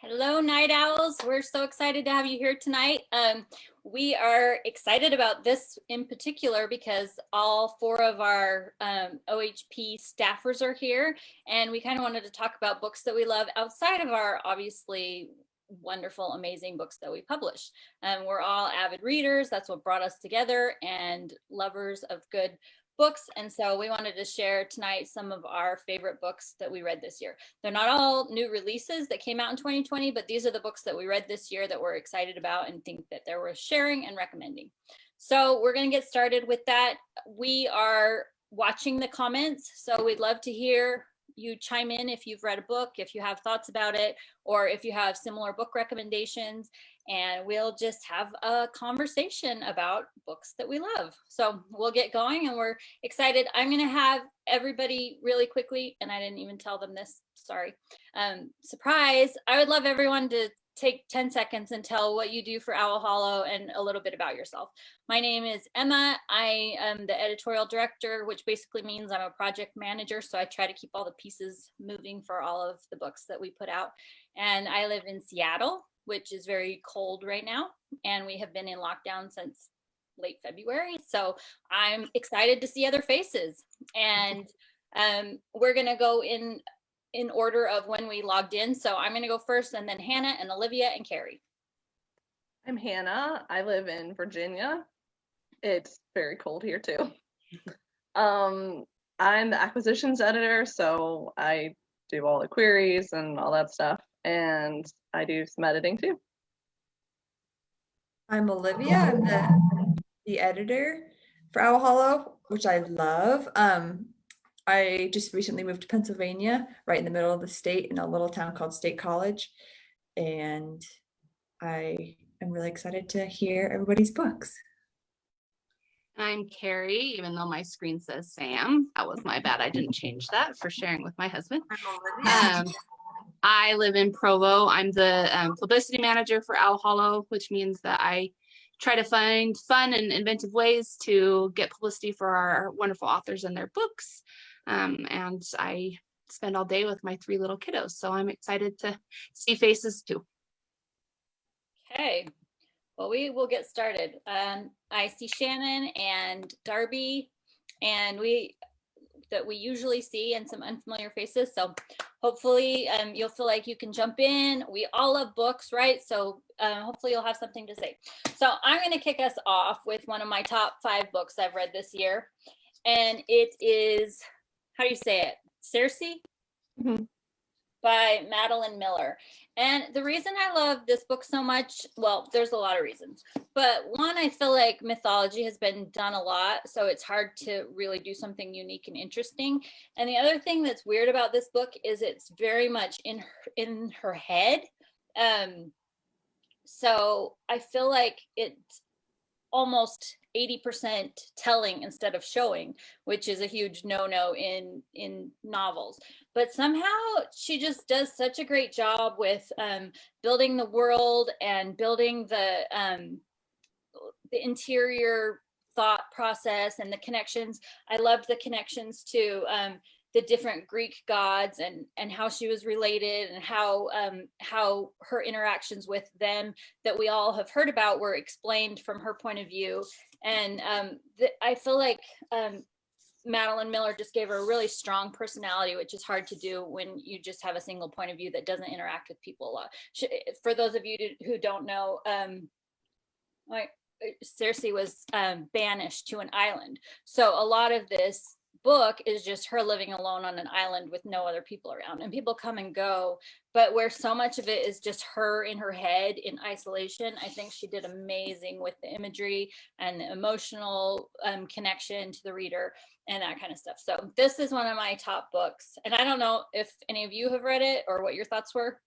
Hello, Night Owls. We're so excited to have you here tonight. We are excited about this in particular because all four of our OHP staffers are here, and we kind of wanted to talk about books that we love outside of our obviously wonderful, amazing books that we publish. We're all avid readers. That's what brought us together, and lovers of good books. And so we wanted to share tonight some of our favorite books that we read this year. They're not all new releases that came out in 2020, but these are the books that we read this year that we're excited about and think that they're worth sharing and recommending. So we're going to get started with that. We are watching the comments, so we'd love to hear you chime in if you've read a book, if you have thoughts about it, or if you have similar book recommendations, and we'll just have a conversation about books that we love. So we'll get going, and we're excited. I'm going to have everybody really quickly, and I didn't even tell them this, sorry. Surprise, I would love everyone to take 10 seconds and tell what you do for Owl Hollow and a little bit about yourself. My name is Emma. I am the editorial director, which basically means I'm a project manager. So I try to keep all the pieces moving for all of the books that we put out. And I live in Seattle, which is very cold right now. And we have been in lockdown since late February. So I'm excited to see other faces. And we're going to go in order of when we logged in. So I'm going to go first, and then Hannah and Olivia and Carrie. I'm Hannah. I live in Virginia. It's very cold here too. I'm the acquisitions editor, so I do all the queries and all that stuff, and I do some editing too. I'm Olivia. I'm the editor for Owl Hollow, which I love. I just recently moved to Pennsylvania, right in the middle of the state, in a little town called State College. And I am really excited to hear everybody's books. I'm Carrie, even though my screen says Sam. That was my bad. I didn't change that for sharing with my husband. I live in Provo. I'm the publicity manager for Owl Hollow, which means that I try to find fun and inventive ways to get publicity for our wonderful authors and their books. And I spend all day with my 3 little kiddos, so I'm excited to see faces too. Okay, well, we will get started. I see Shannon and Darby, and we usually see, and some unfamiliar faces. So hopefully you'll feel like you can jump in. We all love books, right? So hopefully you'll have something to say. So I'm going to kick us off with one of my top 5 books I've read this year, and it is, how do you say it? Circe? Mm-hmm. By Madeline Miller. And the reason I love this book so much, well, there's a lot of reasons, but one, I feel like mythology has been done a lot, so it's hard to really do something unique and interesting. And the other thing that's weird about this book is it's very much in her head. So I feel like it's almost 80% telling instead of showing, which is a huge no-no in novels. But somehow she just does such a great job with building the world and building the interior thought process and the connections. I loved the connections to the different Greek gods and how she was related, and how her interactions with them that we all have heard about were explained from her point of view. And I feel like Madeline Miller just gave her a really strong personality, which is hard to do when you just have a single point of view that doesn't interact with people a lot. For those of you who don't know, Circe was banished to an island. So a lot of this book is just her living alone on an island with no other people around, and people come and go, but where so much of it is just her in her head in isolation. I think she did amazing with the imagery and the emotional connection to the reader and that kind of stuff. So this is one of my top books, and I don't know if any of you have read it or what your thoughts were.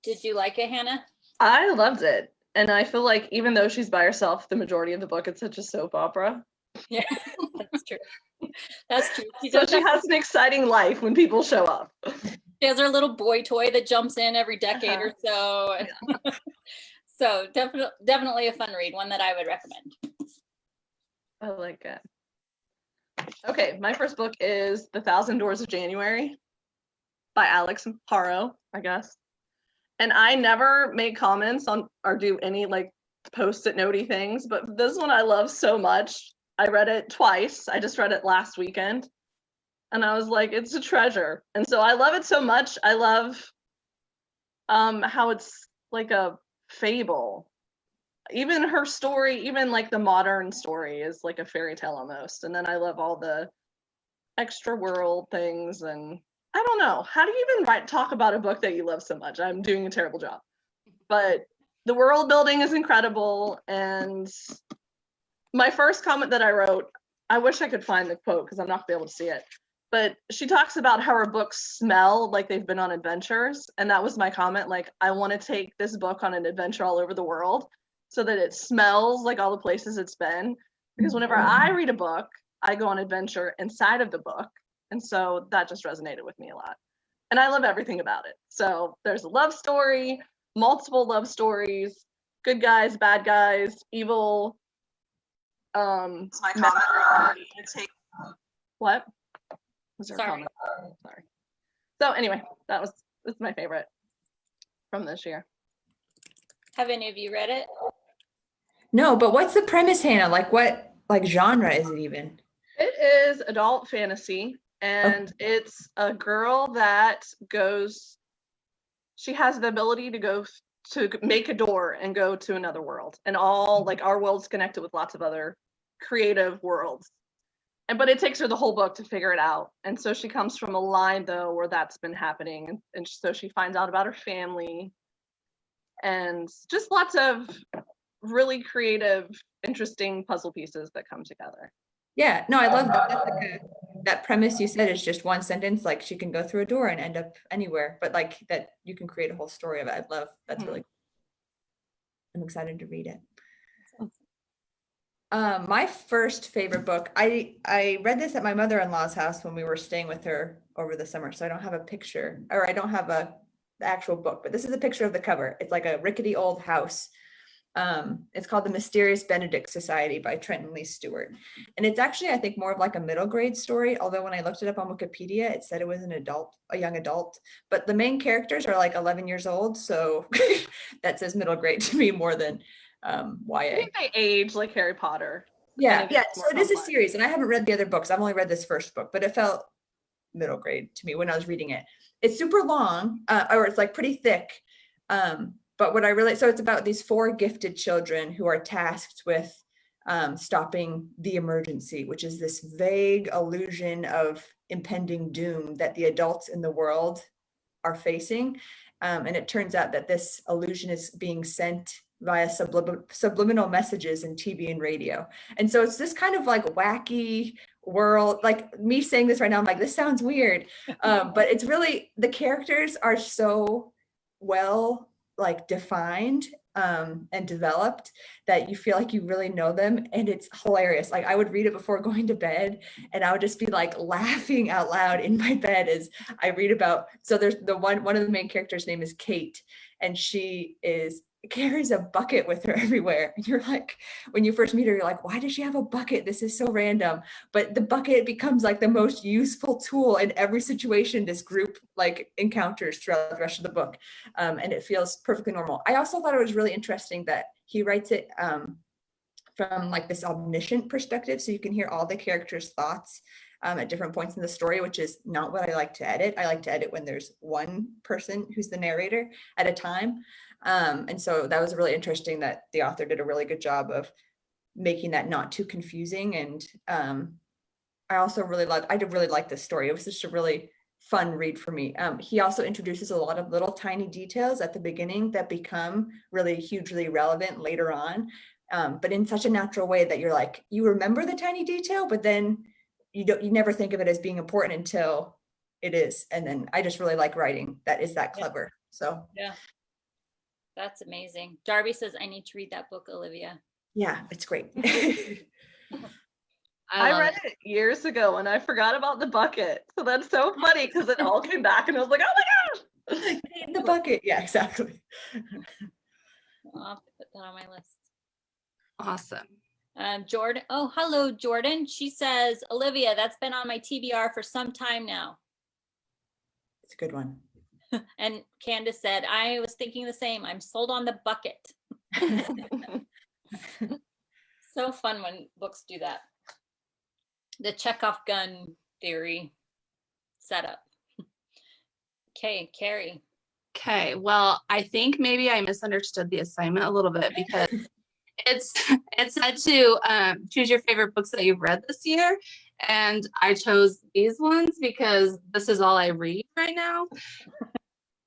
Did you like it, Hannah? I loved it, and I feel like even though she's by herself the majority of the book, it's such a soap opera. Yeah, that's true. That's true. So she has an exciting life when people show up. She has her little boy toy that jumps in every decade or so. Yeah. So definitely a fun read, one that I would recommend. I like it. Okay, my first book is The Thousand Doors of January by Alex Haro, I guess. And I never make comments on or do any like post-it notey things, but this one I love so much. I read it twice. I just read it last weekend. And I was like, it's a treasure. And so I love it so much. I love how it's like a fable. Even her story, even like the modern story is like a fairy tale almost. And then I love all the extra world things. And I don't know, how do you even talk about a book that you love so much? I'm doing a terrible job. But the world building is incredible. And my first comment that I wrote, I wish I could find the quote because I'm not gonna be able to see it. But she talks about how her books smell like they've been on adventures. And that was my comment. Like, I want to take this book on an adventure all over the world so that it smells like all the places it's been. Because whenever I read a book, I go on adventure inside of the book. And so that just resonated with me a lot. And I love everything about it. So there's a love story, multiple love stories, good guys, bad guys, evil. It's my comment. What? Was there a comment? Sorry. So anyway, that's my favorite from this year. Have any of you read it? No, but what's the premise, Hannah? Like what genre is it even? It is adult fantasy, and it's a girl that she has the ability to go to make a door and go to another world, and all like our world's connected with lots of other creative worlds. But it takes her the whole book to figure it out. And so she comes from a line though where that's been happening. And so she finds out about her family and just lots of really creative, interesting puzzle pieces that come together. Yeah, no, I love that. That's like that premise you said is just one sentence, like she can go through a door and end up anywhere, but like that you can create a whole story of it. I love that's really cool. I'm excited to read it. My first favorite book, I read this at my mother-in-law's house when we were staying with her over the summer. So I don't have a picture, or I don't have the actual book, but this is a picture of the cover. It's like a rickety old house. It's called The Mysterious Benedict Society by Trenton Lee Stewart. And it's actually, I think, more of like a middle grade story. Although when I looked it up on Wikipedia, it said it was a young adult, but the main characters are like 11 years old. So that says middle grade to me more than YA. I think they age like Harry Potter. Yeah. So it is a series, and I haven't read the other books. I've only read this first book, but it felt middle grade to me when I was reading it. It's super long, or it's like pretty thick. But what I really, so it's about these 4 gifted children who are tasked with stopping the emergency, which is this vague illusion of impending doom that the adults in the world are facing. And it turns out that this illusion is being sent via subliminal messages in TV and radio. And so it's this kind of like wacky world, like me saying this right now, I'm like, this sounds weird. But it's really, the characters are so well like defined and developed that you feel like you really know them, and it's hilarious. Like I would read it before going to bed, and I would just be like laughing out loud in my bed as I read about. So there's one of the main characters' name is Kate, and she carries a bucket with her everywhere. And you're like, when you first meet her, you're like, why does she have a bucket? This is so random. But the bucket becomes like the most useful tool in every situation this group like encounters throughout the rest of the book. And it feels perfectly normal. I also thought it was really interesting that he writes it from like this omniscient perspective. So you can hear all the characters' thoughts at different points in the story, which is not what I like to edit. I like to edit when there's one person who's the narrator at a time. And so that was really interesting that the author did a really good job of making that not too confusing. And I did really like this story. It was just a really fun read for me. He also introduces a lot of little tiny details at the beginning that become really hugely relevant later on, but in such a natural way that you're like, you remember the tiny detail, but then you never think of it as being important until it is. And then I just really like writing that is that clever. So yeah. That's amazing. Darby says, I need to read that book, Olivia. Yeah, it's great. I read it years ago and I forgot about the bucket. So that's so funny because it all came back and I was like, oh my gosh. The bucket. Yeah, exactly. I'll have to put that on my list. Awesome. Jordan. Oh, hello, Jordan. She says, Olivia, that's been on my TBR for some time now. It's a good one. And Candace said, I was thinking the same. I'm sold on the bucket. So fun when books do that. The Chekhov gun theory setup. Okay, Carrie. Okay, well, I think maybe I misunderstood the assignment a little bit because it's said to choose your favorite books that you've read this year, and I chose these ones because this is all I read right now.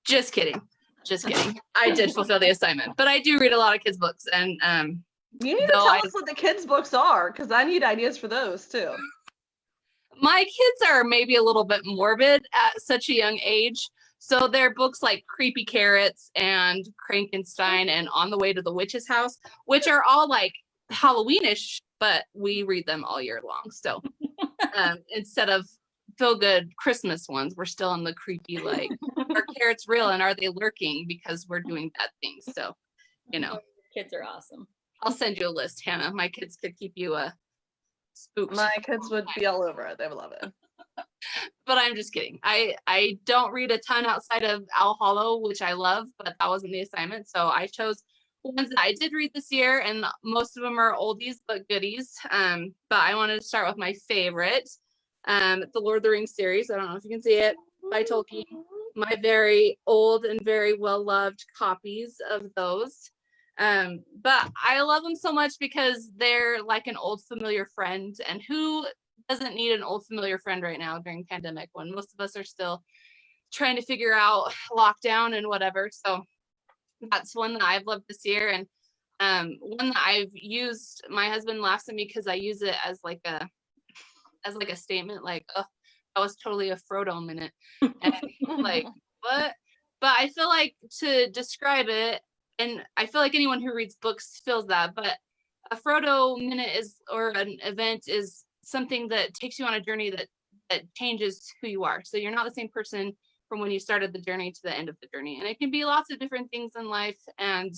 Just kidding. I did fulfill the assignment, but I do read a lot of kids' books, and you need to tell us what the kids' books are, because I need ideas for those too. My kids are maybe a little bit morbid at such a young age. So they're books like Creepy Carrots and Frankenstein and On the Way to the Witch's House, which are all like Halloweenish, but we read them all year long. So instead of feel good Christmas ones, we're still in the creepy, like, are carrots real and are they lurking because we're doing bad things? So, you know. Kids are awesome. I'll send you a list, Hannah. My kids could keep you spooked. My kids would be all over it. They would love it. But I'm just kidding. I don't read a ton outside of Owl Hollow, which I love, but that wasn't the assignment. So I chose ones that I did read this year, and most of them are oldies but goodies. But I wanted to start with my favorite, the Lord of the Rings series. I don't know if you can see it, by Tolkien. My very old and very well-loved copies of those. But I love them so much because they're like an old familiar friend, and who doesn't need an old familiar friend right now during pandemic when most of us are still trying to figure out lockdown and whatever. So that's one that I've loved this year, and one that I've used. My husband laughs at me because I use it as like a statement, like, oh, that was totally a Frodo minute. And like, what? But I feel like to describe it, and I feel like anyone who reads books feels that, but a Frodo minute is, or an event is something that takes you on a journey that changes who you are. So you're not the same person from when you started the journey to the end of the journey. And it can be lots of different things in life. And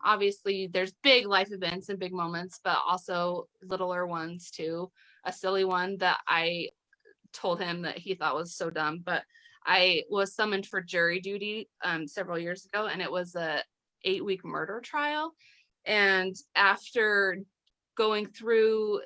obviously there's big life events and big moments, but also littler ones too. A silly one that I told him that he thought was so dumb, but I was summoned for jury duty several years ago, and it was a 8-week murder trial. And after going through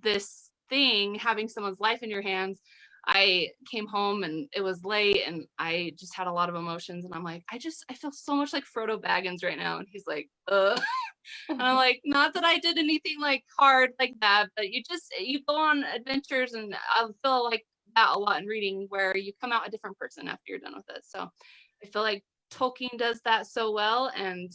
this thing, having someone's life in your hands, I came home and it was late, and I just had a lot of emotions, and I'm like, I feel so much like Frodo Baggins right now. And he's like, and I'm like, not that I did anything like hard like that, but you go on adventures, and I feel like that a lot in reading, where you come out a different person after you're done with it. So I feel like Tolkien does that so well, and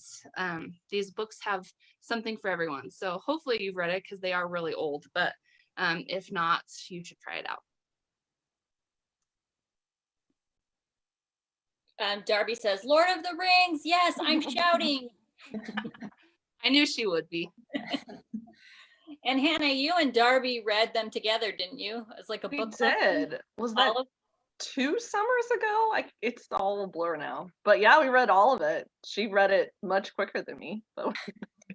these books have something for everyone. So hopefully you've read it, because they are really old, but if not, you should try it out. Darby says, Lord of the Rings, yes, I'm shouting. I knew she would be. And Hannah, you and Darby read them together, didn't you? It's like a book. We did. Was that 2 summers ago? It's all a blur now. But yeah, we read all of it. She read it much quicker than me. So.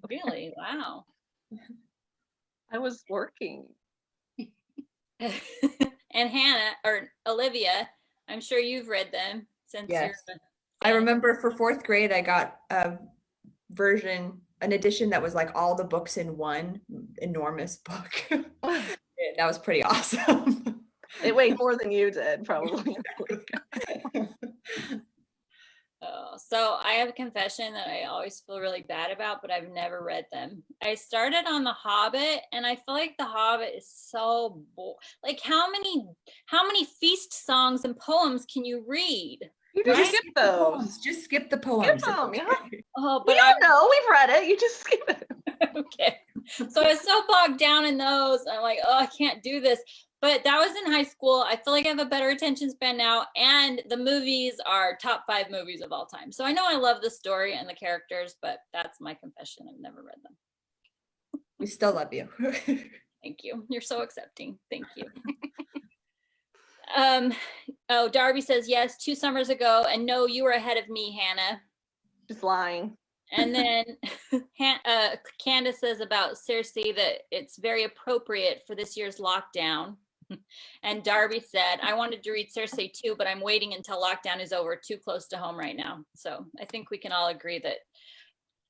Really? Wow. I was working. And Hannah, or Olivia, I'm sure you've read them since Yes. you're. I remember for 4th grade, I got an edition that was like all the books in one enormous book. That was pretty awesome. It weighed more than you did, probably. So I have a confession that I always feel really bad about, but I've never read them. I started on The Hobbit, and I feel like The Hobbit is so like, how many feast songs and poems can you read? You just skip those. Just skip the poems. Skip them, yeah. Oh, but I know, we've read it. You just skip it. Okay. So I was so bogged down in those. I'm like, oh, I can't do this. But that was in high school. I feel like I have a better attention span now. And the movies are top 5 movies of all time. So I know I love the story and the characters, but that's my confession. I've never read them. We still love you. Thank you. You're so accepting. Thank you. Darby says, yes, 2 summers ago. And no, you were ahead of me, Hannah. Just lying. And then Candace says about Cersei that it's very appropriate for this year's lockdown. And Darby said, I wanted to read Cersei too, but I'm waiting until lockdown is over. Too close to home right now. So I think we can all agree that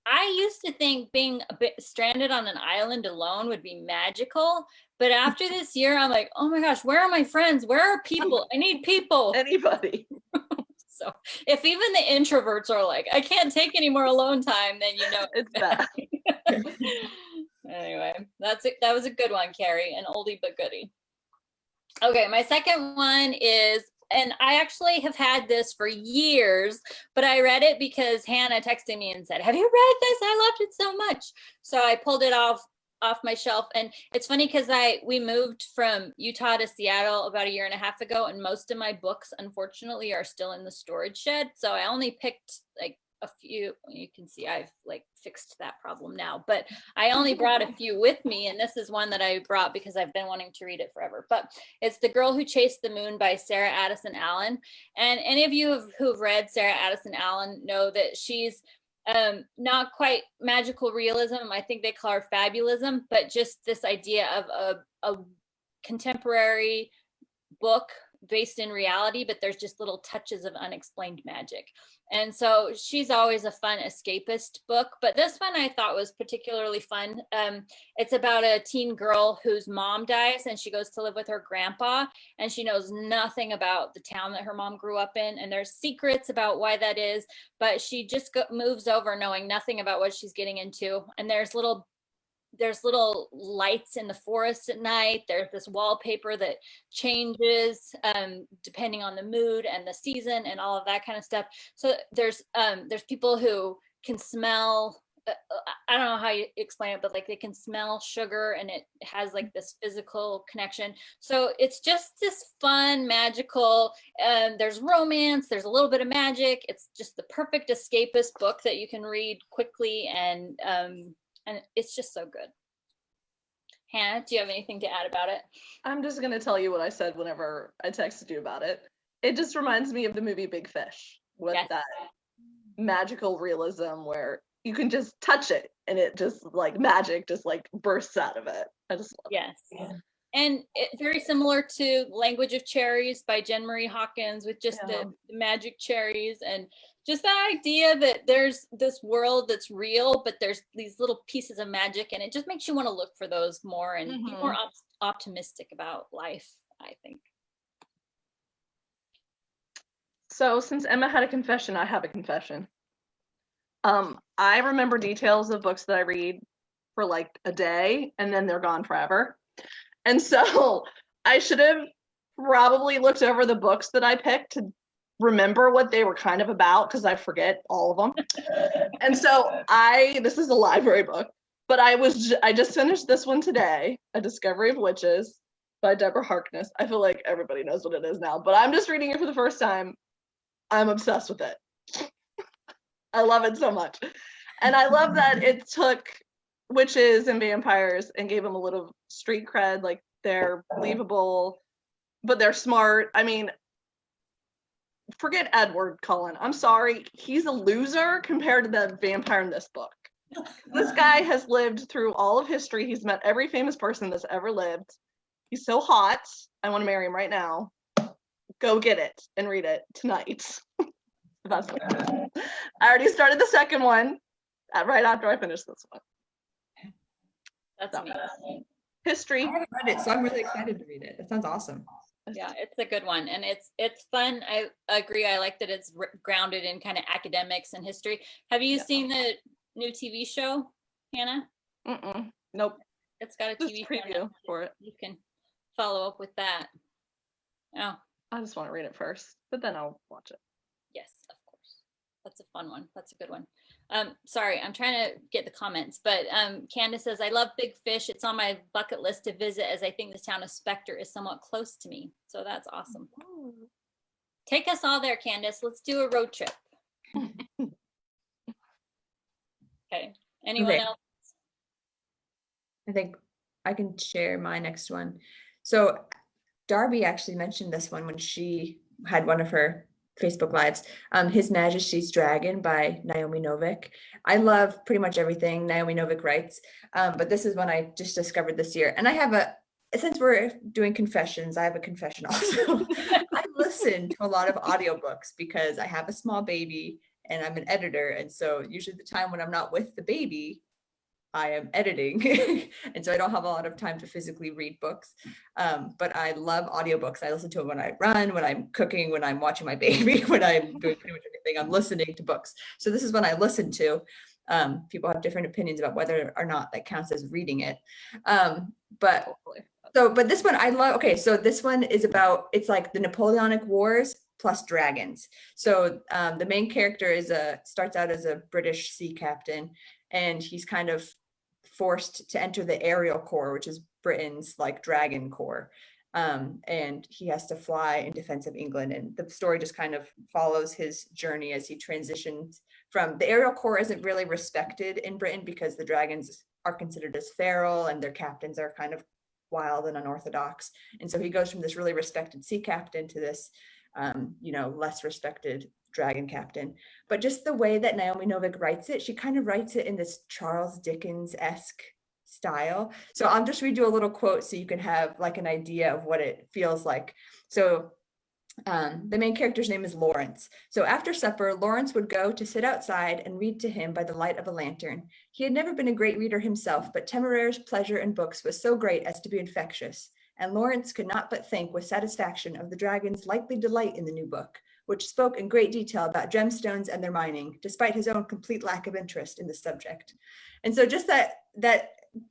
I used to think being a bit stranded on an island alone would be magical. But after this year, I'm like, oh my gosh, where are my friends? Where are people? I need people. Anybody. So if even the introverts are like, I can't take any more alone time, then you know It's bad. Anyway, that was a good one, Carrie, an oldie but goodie. Okay, my second one is, and I actually have had this for years, but I read it because Hannah texted me and said, have you read this? I loved it so much. So I pulled it off my shelf. And it's funny because we moved from Utah to Seattle about a year and a half ago, and most of my books, unfortunately, are still in the storage shed. So I only picked like a few. You can see I've like fixed that problem now, but I only brought a few with me, and this is one that I brought because I've been wanting to read it forever. But it's The Girl Who Chased the Moon by Sarah Addison Allen. And any of you who've read Sarah Addison Allen know that she's not quite magical realism. I think they call her fabulism, but just this idea of a contemporary book based in reality, but there's just little touches of unexplained magic. And so she's always a fun escapist book, but this one I thought was particularly fun. It's about a teen girl whose mom dies and she goes to live with her grandpa, and she knows nothing about the town that her mom grew up in, and there's secrets about why that is, but she just moves over knowing nothing about what she's getting into. And there's little lights in the forest at night. There's this wallpaper that changes depending on the mood and the season and all of that kind of stuff. So there's people who can smell, I don't know how you explain it, but like they can smell sugar, and it has like this physical connection. So it's just this fun, magical, there's romance, there's a little bit of magic. It's just the perfect escapist book that you can read quickly, and it's just so good. Hannah, do you have anything to add about it? I'm just going to tell you what I said whenever I texted you about it. It just reminds me of the movie Big Fish, with that magical realism where you can just touch it and it just like magic just like bursts out of it. I just love it. Yes. And very similar to Language of Cherries by Jen Marie Hawkins, with just the magic cherries, and just the idea that there's this world that's real, but there's these little pieces of magic, and it just makes you want to look for those more and be more optimistic about life, I think. So since Emma had a confession, I have a confession. I remember details of books that I read for like a day and then they're gone forever. And so I should have probably looked over the books that I picked to remember what they were kind of about, because I forget all of them. And so this is a library book, but I just finished this one today, A Discovery of Witches by Deborah Harkness. I feel like everybody knows what it is now, but I'm just reading it for the first time. I'm obsessed with it. I love it so much. And I love that it took witches and vampires and gave them a little street cred, like they're believable, but they're smart. I mean, forget Edward Cullen. I'm sorry. He's a loser compared to the vampire in this book. This guy has lived through all of history. He's met every famous person that's ever lived. He's so hot. I want to marry him right now. Go get it and read it tonight. That's what I already started the second one right after I finished this one. That's amazing. History. I haven't read it, so I'm really excited to read it. It sounds awesome. Yeah, it's a good one, and it's fun. I agree. I like that it's grounded in kind of academics and history. Have you seen the new TV show, Hannah? Nope. It's got a TV preview for it. You can follow up with that. Oh, I just want to read it first, but then I'll watch it. yes, of course. That's a fun one. That's a good one. Sorry, I'm trying to get the comments, but Candace says, I love Big Fish. It's on my bucket list to visit, as I think the town of Spectre is somewhat close to me. So that's awesome. Ooh. Take us all there, Candace. Let's do a road trip. Okay. Anyone else? I think I can share my next one. So Darby actually mentioned this one when she had one of her Facebook Lives. His Majesty's Dragon by Naomi Novik. I love pretty much everything Naomi Novik writes, but this is one I just discovered this year. And I have since we're doing confessions, I have a confession also. I listen to a lot of audiobooks because I have a small baby and I'm an editor. And so usually the time when I'm not with the baby, I am editing. And so I don't have a lot of time to physically read books. But I love audiobooks. I listen to them when I run, when I'm cooking, when I'm watching my baby, when I'm doing pretty much everything, I'm listening to books. So this is what I listen to. People have different opinions about whether or not that counts as reading it. But this one I love. Okay, so this one is about, it's like the Napoleonic Wars plus dragons. So the main character starts out as a British sea captain, and he's kind of forced to enter the aerial corps, which is Britain's like dragon corps. And he has to fly in defense of England. And the story just kind of follows his journey as he transitions from the aerial corps. Isn't really respected in Britain because the dragons are considered as feral and their captains are kind of wild and unorthodox. And so he goes from this really respected sea captain to this, less respected dragon captain. But just the way that Naomi Novik writes it, she kind of writes it in this Charles Dickens-esque style. So I'll just read you a little quote so you can have like an idea of what it feels like. So the main character's name is Lawrence. So after supper, Lawrence would go to sit outside and read to him by the light of a lantern. He had never been a great reader himself, but Temeraire's pleasure in books was so great as to be infectious, and Lawrence could not but think with satisfaction of the dragon's likely delight in the new book, which spoke in great detail about gemstones and their mining, despite his own complete lack of interest in the subject. And so just that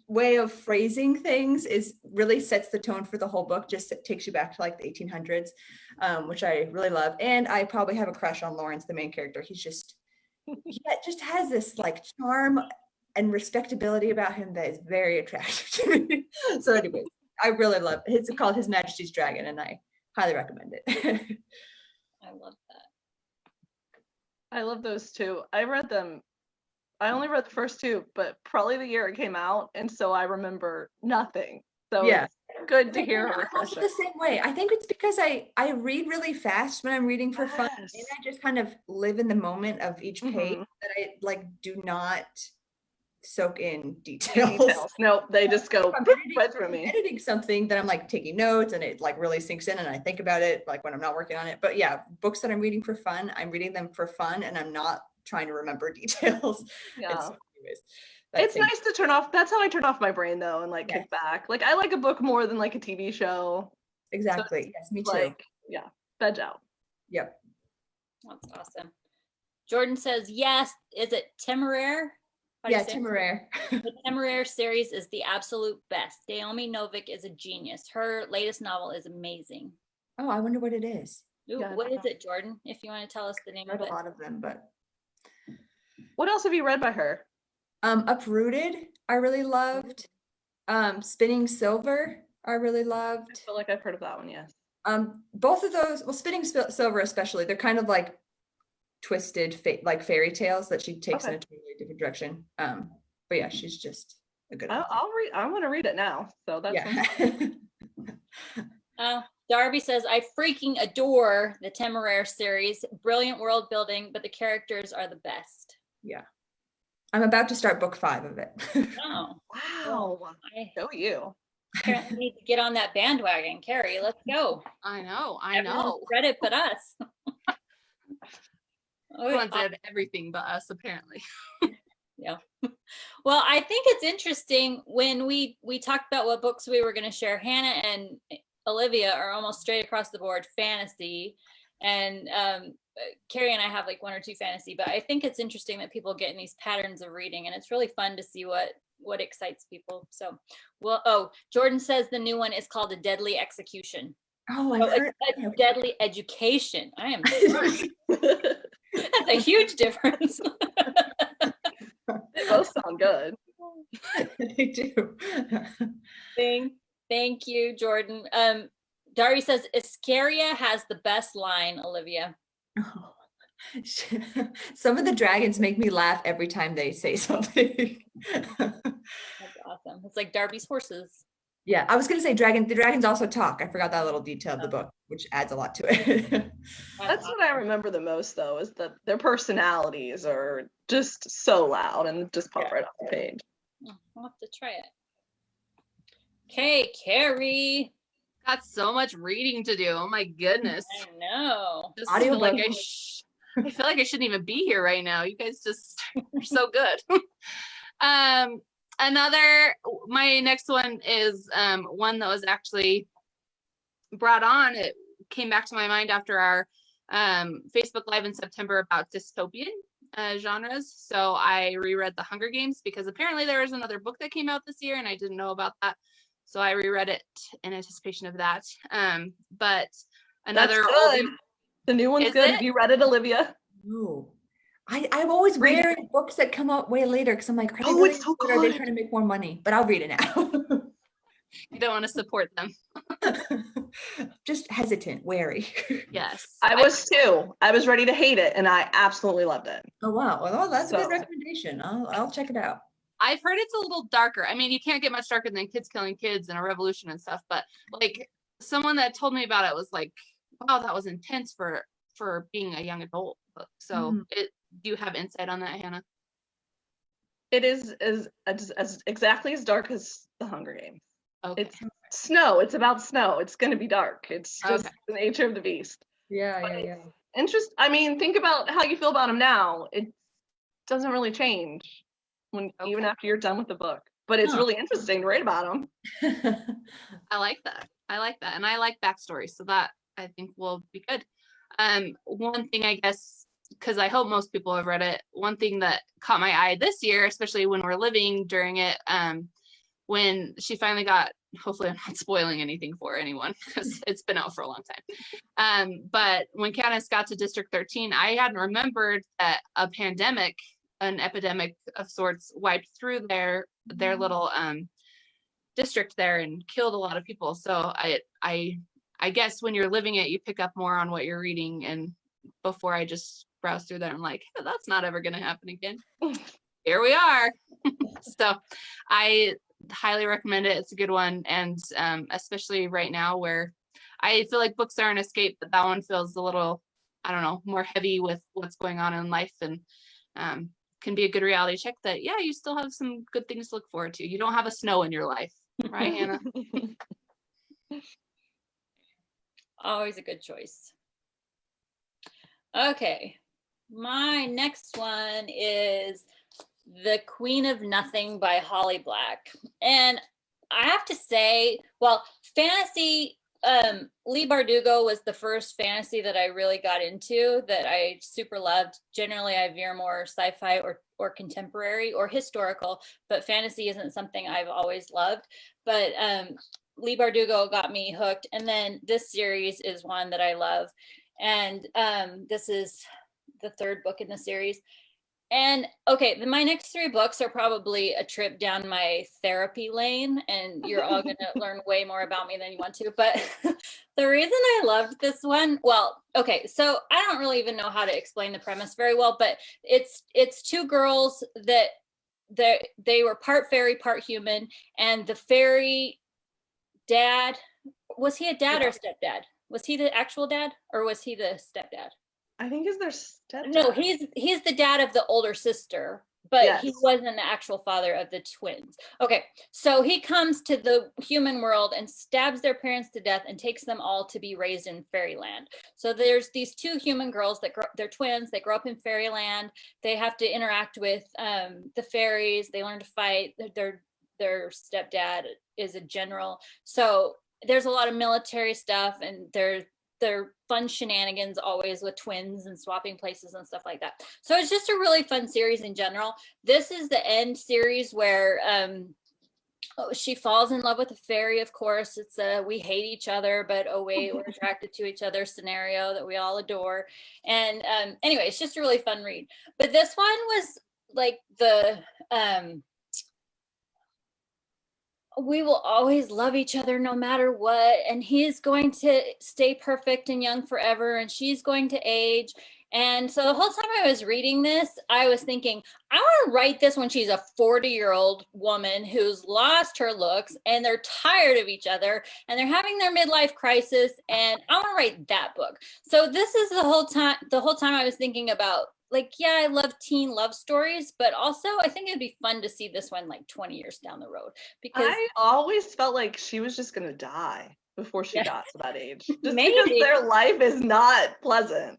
way of phrasing things really sets the tone for the whole book. Just takes you back to like the 1800s, which I really love. And I probably have a crush on Lawrence, the main character. He just has this like charm and respectability about him that is very attractive to me. So anyways, I really love it. It's called His Majesty's Dragon, and I highly recommend it. I love that. I love those two. I only read the first two, but probably the year it came out, and so I remember nothing. So yeah, it's good to hear her. I'm also the same way. I think it's because I read really fast when I'm reading for fun, and I just kind of live in the moment of each page that I like do not soak in details. No, they just go right through me. Editing something that I'm like taking notes and it like really sinks in and I think about it like when I'm not working on it. But yeah, books that I'm reading for fun, I'm reading them for fun and I'm not trying to remember details. Yeah. So anyways, it's nice to turn off. That's how I turn off my brain though and like kick back. Like I like a book more than like a TV show. Exactly. So yes, me too. Like, veg out. Yep. That's awesome. Jordan says yes. Is it Temeraire? Yeah, Temeraire. The Temeraire series is the absolute best. Naomi Novik is a genius. Her latest novel is amazing. Oh, I wonder what it is. Ooh, what is it, Jordan? If you want to tell us the name of it. A lot of them, but what else have you read by her? Uprooted, I really loved. Spinning Silver, I really loved. I feel like I've heard of that one, yes. Both of those, well, Spinning Silver especially, they're kind of like twisted like fairy tales that she takes in a totally different direction. But yeah, she's just a good I'll read. I want to read it now. So that's Darby says, I freaking adore the Temeraire series. Brilliant world building, but the characters are the best. Yeah. I'm about to start book 5 of it. Oh, wow. Go you. Apparently need to get on that bandwagon, Carrie. Let's go. I know. Read it but us. Everyone said everything but us, apparently. Yeah. Well, I think it's interesting when we talked about what books we were going to share. Hannah and Olivia are almost straight across the board fantasy, and Carrie and I have like 1 or 2 fantasy. But I think it's interesting that people get in these patterns of reading, and it's really fun to see what excites people. So, Jordan says the new one is called A Deadly Execution. Oh, I heard a Deadly Education. I am. That's a huge difference. They both sound good. They do. Thank you, Jordan. Dari says Iscaria has the best line, Olivia. Oh. Some of the dragons make me laugh every time they say something. That's awesome. It's like Darby's horses. Yeah, I was gonna say the dragons also talk. I forgot that little detail of the book, which adds a lot to it. That's what I remember the most though, is that their personalities are just so loud and just pop right off the page. I'll have to try it. Okay, Carrie. Got so much reading to do. Oh my goodness. I know. Just Audio feel like book. I feel like I shouldn't even be here right now. You guys just are so good. My next one is one that was actually brought on. It came back to my mind after our Facebook Live in September about dystopian genres. So I reread The Hunger Games because apparently there was another book that came out this year and I didn't know about that. So I reread it in anticipation of that. But another That's good. The new one's good. Have you read it, Olivia? No. I'm always Read wary of books that come out way later because I'm like, are they Oh, really it's so good or are they good. trying to make more money? But I'll read it now. You don't want to support them. Just hesitant, wary. Yes. I was too. I was ready to hate it, and I absolutely loved it. Oh wow. Well, that's a good So- recommendation. I'll check it out. I've heard it's a little darker. I mean, you can't get much darker than kids killing kids and a revolution and stuff, but like someone that told me about it was like, wow, that was intense for being a young adult. So do you have insight on that, Hannah? It is as exactly as dark as The Hunger Games. Okay. It's snow. It's about snow. It's going to be dark. It's just Okay. the nature of the beast. Yeah. I mean, think about how you feel about him now. It doesn't really change even after you're done with the book. But it's really interesting to read about him. I like that. And I like backstories, so that I think will be good. One thing, I guess, because I hope most people have read it, one thing that caught my eye this year, especially when we're living during it, when she finally got, hopefully I'm not spoiling anything for anyone because it's been out for a long time. But when Candace got to District 13, I hadn't remembered that an epidemic of sorts wiped through their little district there and killed a lot of people. So I guess when you're living it, you pick up more on what you're reading. And before I just browse through that, I'm like, hey, that's not ever going to happen again. Here we are. So I highly recommend it. It's a good one. And especially right now where I feel like books are an escape, but that one feels a little, I don't know, more heavy with what's going on in life, and can be a good reality check that, yeah, you still have some good things to look forward to. You don't have a snow in your life, right, Hannah? Always a good choice. Okay, my next one is The Queen of Nothing by Holly Black. And I have to say, well, fantasy, Leigh Bardugo was the first fantasy that I really got into that I super loved. Generally, I veer more sci-fi or contemporary or historical, but fantasy isn't something I've always loved. But Leigh Bardugo got me hooked. And then this series is one that I love. And this is the third book in the series. And okay, my next three books are probably a trip down my therapy lane, and you're all going to learn way more about me than you want to. But the reason I loved this one, well, okay, so I don't really even know how to explain the premise very well, but it's two girls that they were part fairy, part human, and the fairy dad, was he a dad or stepdad? Was he the actual dad or was he the stepdad? I think is their stepdad. No, he's the dad of the older sister, but Yes. he wasn't the actual father of the twins. Okay, so he comes to the human world and stabs their parents to death and takes them all to be raised in fairyland. So there's these two human girls that they're twins. They grow up in fairyland. They have to interact with the fairies. They learn to fight. Their stepdad is a general. So there's a lot of military stuff, and they're fun shenanigans always with twins and swapping places and stuff like that. So it's just a really fun series in general. This is the end series where she falls in love with a fairy, of course. It's a we hate each other, but oh wait, we're attracted to each other scenario that we all adore. And anyway, it's just a really fun read. But this one was like the we will always love each other no matter what, and he's going to stay perfect and young forever, and she's going to age. And so the whole time I was reading this, I was thinking, I want to write this when she's a 40-year-old woman who's lost her looks and they're tired of each other and they're having their midlife crisis, and I want to write that book. So this is the whole time I was thinking about like, yeah, I love teen love stories, but also I think it'd be fun to see this one like 20 years down the road, because I always felt like she was just gonna die before she Yeah. got to that age. Just because Maybe. their life is not pleasant.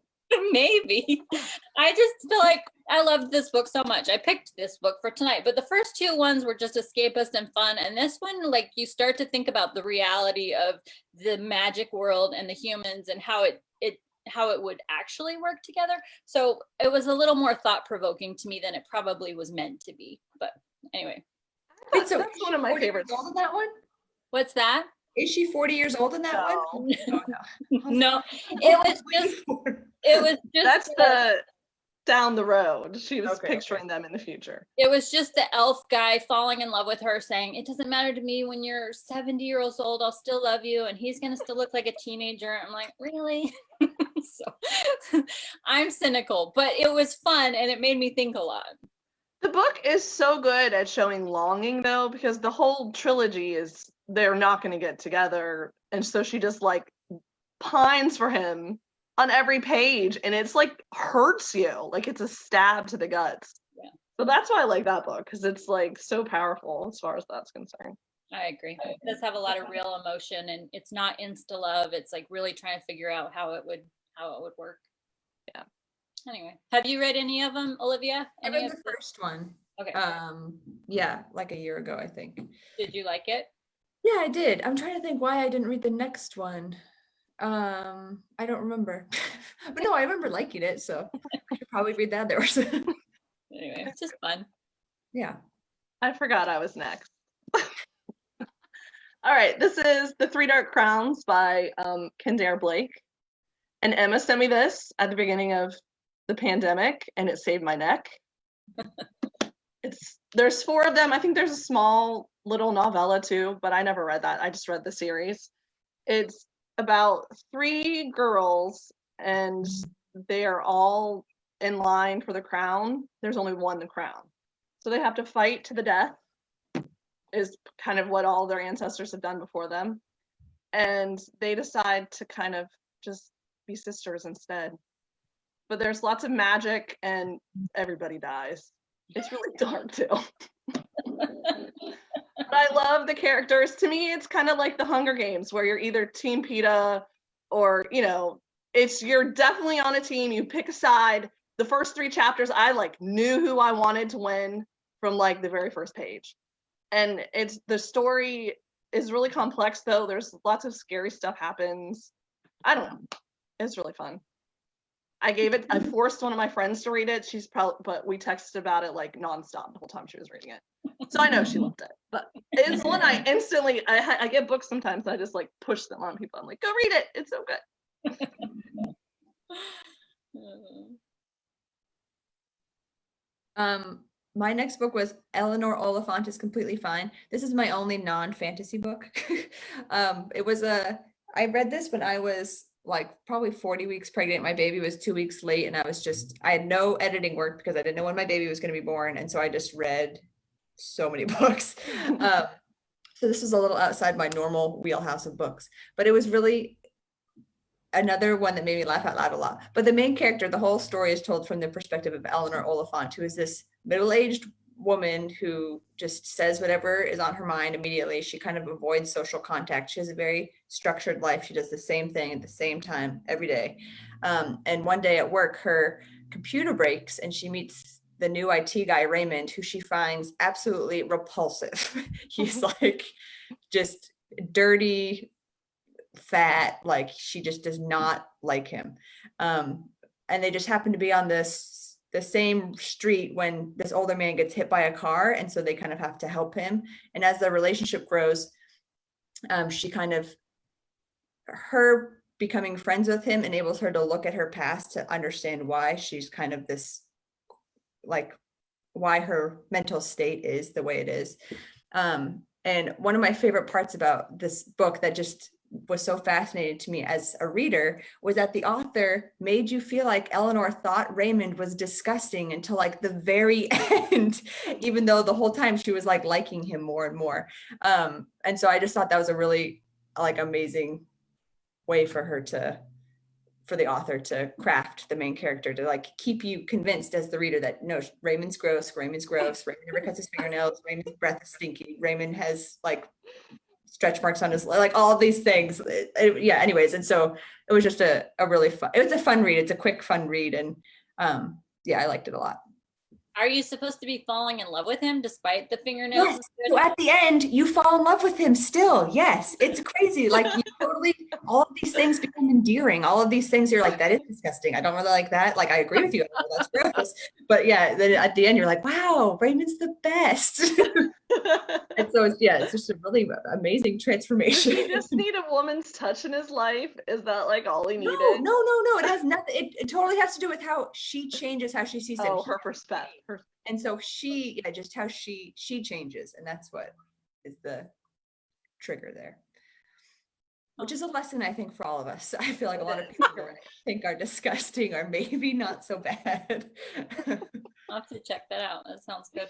maybe. I just feel like I loved this book so much. I picked this book for tonight, but the first two ones were just escapist and fun. And this one, like, you start to think about the reality of the magic world and the humans and how it would actually work together. So it was a little more thought-provoking to me than it probably was meant to be. But anyway, Wait, so That's one of my 40 years favorites. old in that one? what's that? Is she 40 years old in that one? No. Oh, no. No, it was just That's the down the road. She was Okay, picturing them in the future. it was just the elf guy falling in love with her, saying, "It doesn't matter to me when you're 70 years old, I'll still love you." And he's going to still look like a teenager. I'm like, really? So I'm cynical, but it was fun and it made me think a lot. The book is so good at showing longing, though, because the whole trilogy is they're not going to get together. And so she just like pines for him on every page. And it's like hurts you. Like it's a stab to the guts. Yeah. So that's why I like that book, because it's like so powerful as far as that's concerned. I agree. It does have a lot of real emotion, and it's not insta love. It's like really trying to figure out how it would work. Yeah. Anyway, have you read any of them, Olivia? I Any read of the first one. Okay. Yeah, like a year ago, I think. Did you like it? Yeah, I did. I'm trying to think why I didn't read the next one. I don't remember. But no, I remember liking it, so I should probably read that there. Anyway, it's just fun. Yeah. I forgot I was next. All right, this is The Three Dark Crowns by Kendare Blake. And Emma sent me this at the beginning of the pandemic, and it saved my neck. There's 4 of them. I think there's a small little novella too, but I never read that. I just read the series. It's about 3 girls, and they are all in line for the crown. There's only one the crown. So they have to fight to the death, is kind of what all their ancestors have done before them. And they decide to kind of just be sisters instead. But there's lots of magic and everybody dies. It's really dark too. But I love the characters. To me, it's kind of like the Hunger Games, where you're either Team PETA or, you're definitely on a team. You pick a side. The first 3 chapters, I like knew who I wanted to win from like the very first page. And the story is really complex though. There's lots of scary stuff happens. I don't know. It's really fun. I forced one of my friends to read it. But we texted about it like nonstop the whole time she was reading it. So I know she loved it. But it's one I instantly, I get books sometimes, I just like push them on people. I'm like, go read it. It's so good. My next book was Eleanor Oliphant is Completely Fine. This is my only non-fantasy book. I read this when I was like probably 40 weeks pregnant. My baby was 2 weeks late, and I had no editing work because I didn't know when my baby was going to be born. And so I just read so many books. So this was a little outside my normal wheelhouse of books, but it was really another one that made me laugh out loud a lot. But the main character, the whole story is told from the perspective of Eleanor Oliphant, who is this middle-aged woman who just says whatever is on her mind immediately. She kind of avoids social contact. She has a very structured life. She does the same thing at the same time every day. And one day at work, her computer breaks and she meets the new IT guy, Raymond, who she finds absolutely repulsive. He's like just dirty, fat, like she just does not like him. And they just happen to be on the same street when this older man gets hit by a car, and so they kind of have to help him. And as their relationship grows, her becoming friends with him enables her to look at her past to understand why she's kind of this, like why her mental state is the way it is. And one of my favorite parts about this book that just was so fascinating to me as a reader was that the author made you feel like Eleanor thought Raymond was disgusting until like the very end, even though the whole time she was like liking him more and more. And so I just thought that was a really like amazing way for for the author to craft the main character, to like keep you convinced as the reader that no, Raymond never cuts his fingernails, Raymond's breath is stinky, Raymond has like stretch marks on his, like all these things. Yeah, anyways, and so it was just a really fun, it was a fun read. It's a quick, fun read, and yeah, I liked it a lot. Are you supposed to be falling in love with him despite the fingernails? Yes. So at the end, you fall in love with him still. Yes, it's crazy. Like you totally, all of these things become endearing. All of these things, you're like, that is disgusting. I don't really like that. Like I agree with you. Oh, that's gross. But yeah, then at the end, you're like, wow, Raymond's the best. And so it's just a really amazing transformation. Does he just need a woman's touch in his life? Is that like all he needed? No. It has nothing. It totally has to do with how she changes, how she sees him. Oh, her perspective. And so just how she changes, and that's what is the trigger there. Which is a lesson, I think, for all of us. I feel like a lot of people who think are disgusting are maybe not so bad. I'll have to check that out. That sounds good.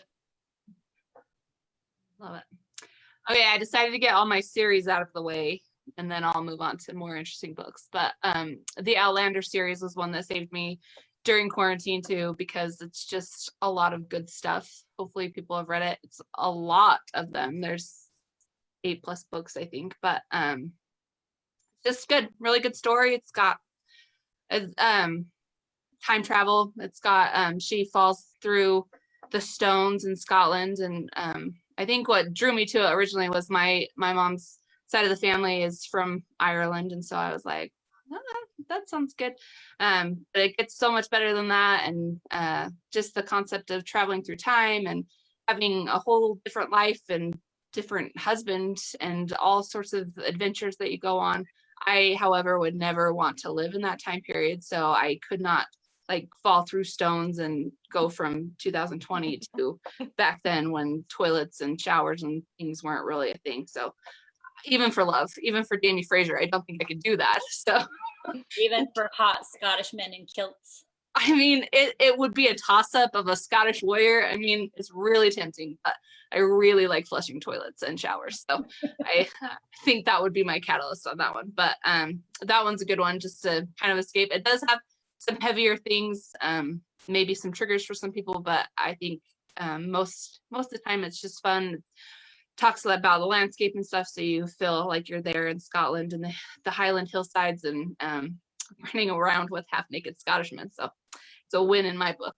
Love it. Okay, I decided to get all my series out of the way, and then I'll move on to more interesting books. But the Outlander series was one that saved me during quarantine too, because it's just a lot of good stuff. Hopefully people have read it. It's a lot of them. There's 8+ books, I think, but just good, really good story. It's got time travel. It's got she falls through the stones in Scotland, and I think what drew me to it originally was my mom's side of the family is from Ireland, and so I was like, that sounds good. But it gets so much better than that, and just the concept of traveling through time and having a whole different life and different husband and all sorts of adventures that you go on. I, however, would never want to live in that time period, so I could not like fall through stones and go from 2020 to back then when toilets and showers and things weren't really a thing. So even for love, even for Jamie Fraser, I don't think I could do that. So even for hot Scottish men in kilts. I mean, it would be a toss-up of a Scottish warrior. I mean, it's really tempting, but I really like flushing toilets and showers. So I think that would be my catalyst on that one. But that one's a good one just to kind of escape. It does have some heavier things, maybe some triggers for some people, but I think most of the time it's just fun. It talks about the landscape and stuff, so you feel like you're there in Scotland and the Highland hillsides and running around with half-naked Scottishmen. So it's a win in my book.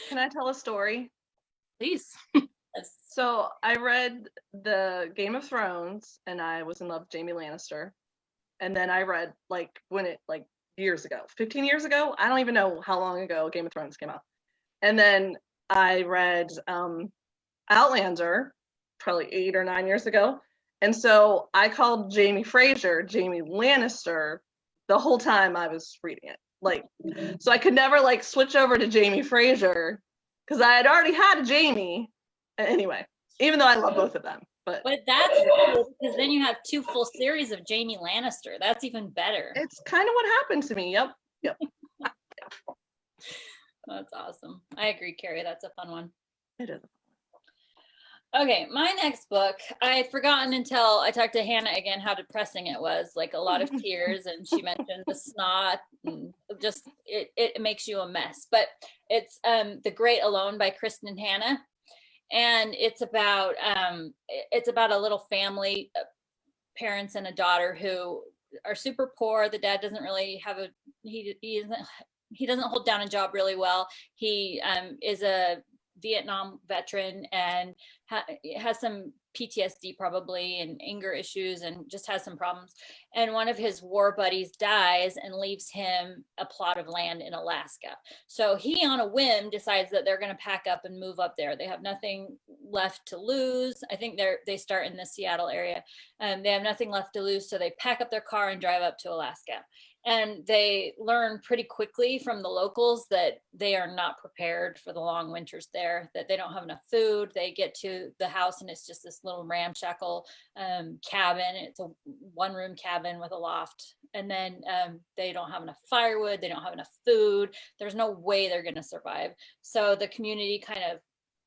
Can I tell a story? Please. So I read the Game of Thrones and I was in love with Jaime Lannister. And then I read years ago, 15 years ago. I don't even know how long ago Game of Thrones came out. And then I read Outlander probably 8 or 9 years ago. And so I called Jamie Fraser Jaime Lannister the whole time I was reading it. So I could never switch over to Jamie Fraser because I had already had a Jamie. Anyway, even though I love both of them. But that's cool because then you have 2 full series of Jamie Lannister. That's even better. It's kind of what happened to me. Yep. That's awesome. I agree, Carrie. That's a fun one. It is. Okay, my next book, I had forgotten until I talked to Hannah again how depressing it was, like a lot of tears, and she mentioned the snot, and just it makes you a mess. But it's The Great Alone by Kristen Hannah, and it's about a little family, parents and a daughter who are super poor. The dad doesn't really have he doesn't hold down a job really well. He is a Vietnam veteran and has some PTSD probably and anger issues and just has some problems. And one of his war buddies dies and leaves him a plot of land in Alaska. So he on a whim decides that they're going to pack up and move up there. They have nothing left to lose. I think they start in the Seattle area. They have nothing left to lose. So they pack up their car and drive up to Alaska. And they learn pretty quickly from the locals that they are not prepared for the long winters there, that they don't have enough food. They get to the house and it's just this little ramshackle cabin. It's a 1-room cabin with a loft. And then they don't have enough firewood. They don't have enough food. There's no way they're going to survive. So the community kind of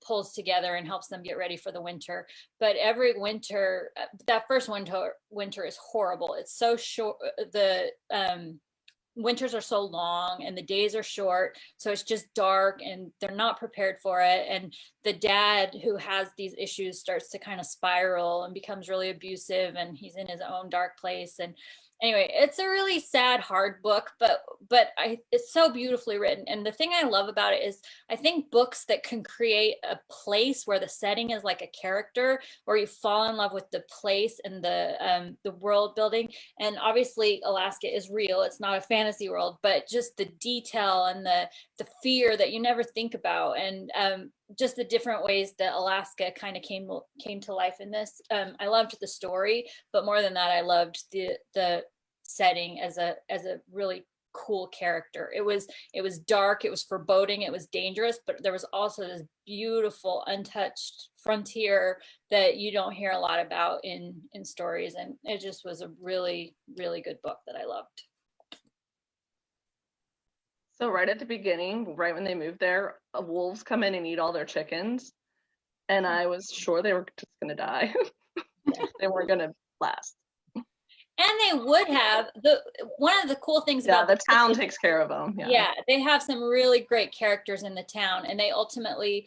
pulls together and helps them get ready for the winter. But every winter, that first winter is horrible. It's so short. The winters are so long and the days are short, so it's just dark and they're not prepared for it. And the dad who has these issues starts to kind of spiral and becomes really abusive, and he's in his own dark place. And anyway, it's a really sad, hard book, but it's so beautifully written. And the thing I love about it is I think books that can create a place where the setting is like a character, where you fall in love with the place and the world building. And obviously Alaska is real, it's not a fantasy world, but just the detail and the fear that you never think about, and just the different ways that Alaska kind of came to life in this. I loved the story, but more than that, I loved the setting as a really cool character. It was dark, it was foreboding, it was dangerous, but there was also this beautiful untouched frontier that you don't hear a lot about in stories. And it just was a really, really good book that I loved. So right at the beginning, right when they moved there, wolves come in and eat all their chickens. And I was sure they were just going to die. They weren't going to last. And they would have. One of the cool things about the town takes care of them. Yeah, they have some really great characters in the town, and they ultimately,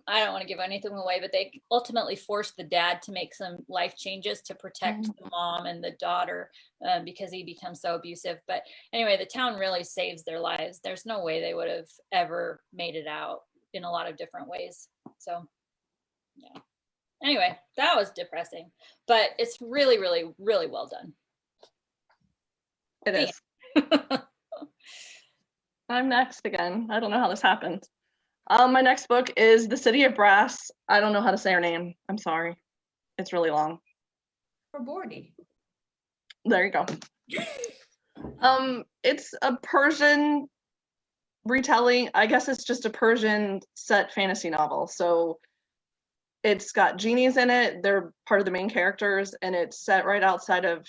I don't want to give anything away, but they ultimately forced the dad to make some life changes to protect the mom and the daughter, because he becomes so abusive. But anyway, the town really saves their lives. There's no way they would have ever made it out in a lot of different ways. So, yeah. Anyway, that was depressing, but it's really, really, really well done. It is. I'm next again. I don't know how this happened. My next book is The City of Brass. I don't know how to say her name. I'm sorry. It's really long. For Bordy. There you go. It's a Persian retelling. I guess it's just a Persian set fantasy novel. So it's got genies in it. They're part of the main characters, and it's set right outside of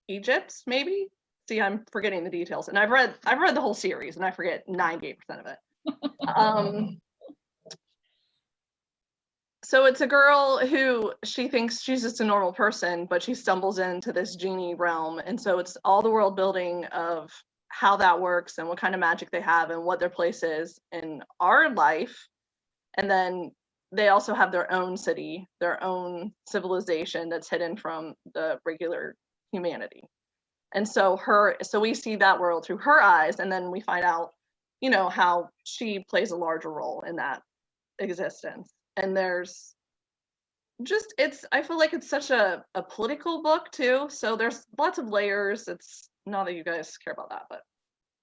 Egypt, maybe. See, I'm forgetting the details, and I've read the whole series, and I forget 98% of it. So it's a girl who she thinks she's just a normal person, but she stumbles into this genie realm, and so it's all the world building of how that works and what kind of magic they have and what their place is in our life. And then they also have their own city, their own civilization that's hidden from the regular humanity. And so we see that world through her eyes, and then we find out, how she plays a larger role in that existence. And there's just, I feel like it's such a political book too. So there's lots of layers. It's not that you guys care about that, but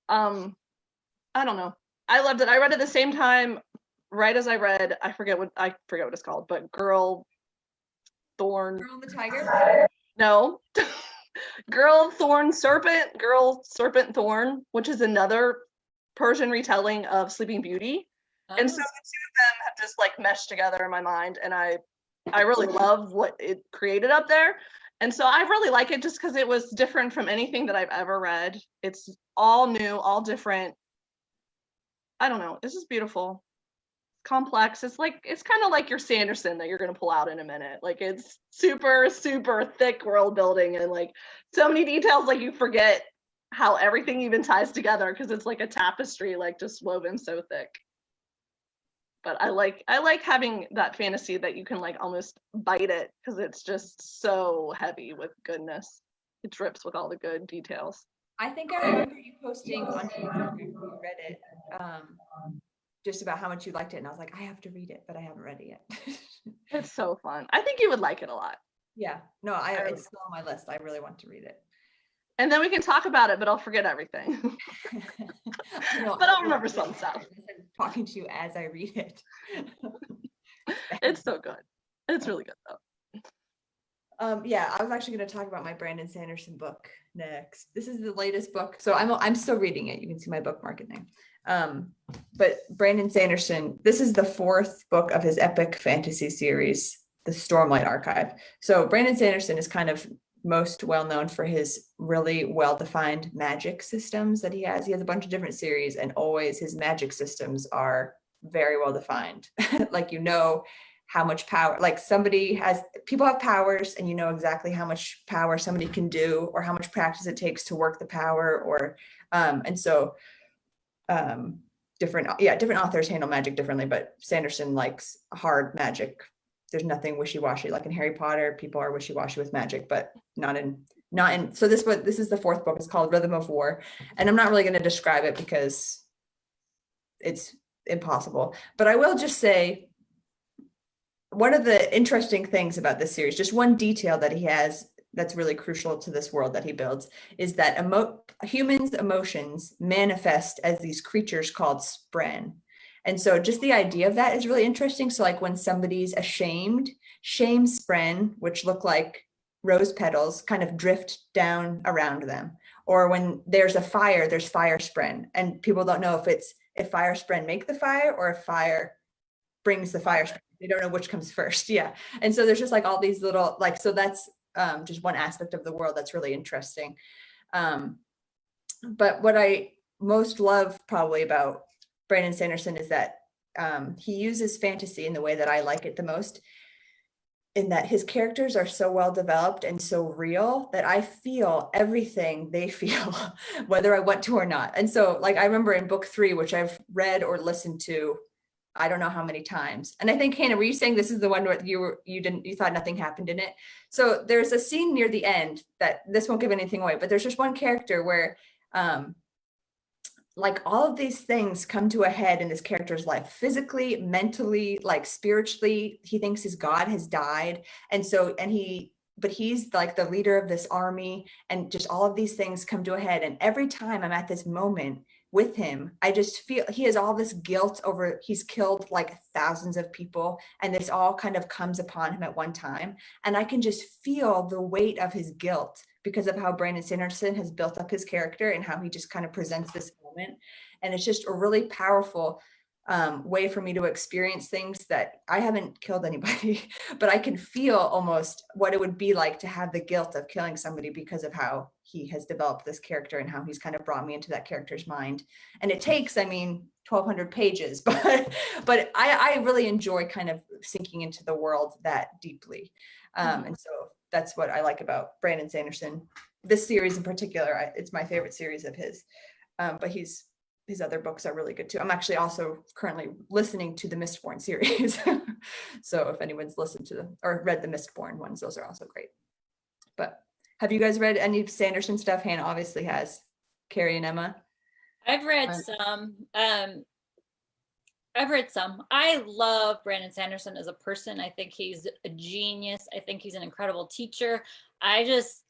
I don't know. I loved it. I read it at the same time, right as I read, I forget what it's called, but Girl and the Tiger? No. Girl, Serpent, Thorn, which is another Persian retelling of Sleeping Beauty. Oh. And so the two of them have just like meshed together in my mind, and I really love what it created up there. And so I really like it just because it was different from anything that I've ever read. It's all new, all different. I don't know. It's just beautiful. Complex. It's kind of like your Sanderson that you're going to pull out in a minute. Like, it's super, super thick world building, and like so many details, like you forget how everything even ties together because it's like a tapestry, like just woven so thick. But I like having that fantasy that you can like almost bite it because it's just so heavy with goodness. It drips with all the good details. I think I remember you posting on Facebook after you read it, just about how much you liked it, and I was like, I have to read it, but I haven't read it yet. It's so fun. I think you would like it a lot. Yeah. No, it's still on my list. I really want to read it. And then we can talk about it, but I'll forget everything. But I'll remember some stuff. I'm talking to you as I read it. It's so good. It's really good though. Yeah, I was actually going to talk about my Brandon Sanderson book next. This is the latest book, so I'm still reading it. You can see my bookmark in there. But Brandon Sanderson, this is the 4th book of his epic fantasy series, The Stormlight Archive. So Brandon Sanderson is kind of most well known for his really well-defined magic systems that he has. He has a bunch of different series, and always his magic systems are very well defined. Like, you know how much power, like people have powers, and you know exactly how much power somebody can do, or how much practice it takes to work the power, or and so different authors handle magic differently, but Sanderson likes hard magic. There's nothing wishy-washy. Like in Harry Potter, people are wishy-washy with magic, but not in so this is the fourth book. It's called Rhythm of War, and I'm not really going to describe it because it's impossible, but I will just say one of the interesting things about this series, just one detail that he has that's really crucial to this world that he builds, is that humans' emotions manifest as these creatures called spren. And so just the idea of that is really interesting. So like when somebody's ashamed, shame spren, which look like rose petals, kind of drift down around them. Or when there's a fire, there's fire spren. And people don't know if fire spren make the fire, or if fire brings the fire spren. They don't know which comes first. Yeah. And so there's just like all these little, like, so that's just one aspect of the world that's really interesting. But what I most love probably about Brandon Sanderson is that he uses fantasy in the way that I like it the most, in that his characters are so well developed and so real that I feel everything they feel, whether I want to or not. And so like, I remember in book 3, which I've read or listened to, I don't know how many times. And I think, Hannah, were you saying this is the one where you thought nothing happened in it? So there's a scene near the end that this won't give anything away, but there's just one character where like all of these things come to a head in this character's life, physically, mentally, like spiritually. He thinks his God has died. And but he's like the leader of this army, and just all of these things come to a head. And every time I'm at this moment with him, I just feel he has all this guilt over, he's killed like thousands of people, and this all kind of comes upon him at one time. And I can just feel the weight of his guilt because of how Brandon Sanderson has built up his character and how he just kind of presents this moment. And it's just a really powerful way for me to experience things that I haven't killed anybody, but I can feel almost what it would be like to have the guilt of killing somebody because of how he has developed this character and how he's kind of brought me into that character's mind. And it takes, 1,200 pages, but I really enjoy kind of sinking into the world that deeply. And so that's what I like about Brandon Sanderson. This series in particular, it's my favorite series of his. But his other books are really good too. I'm actually also currently listening to the Mistborn series. So if anyone's listened to or read the Mistborn ones, those are also great. But have you guys read any Sanderson stuff? Hannah obviously has. Carrie and Emma? I've read some. I love Brandon Sanderson as a person. I think he's a genius. I think he's an incredible teacher. I just,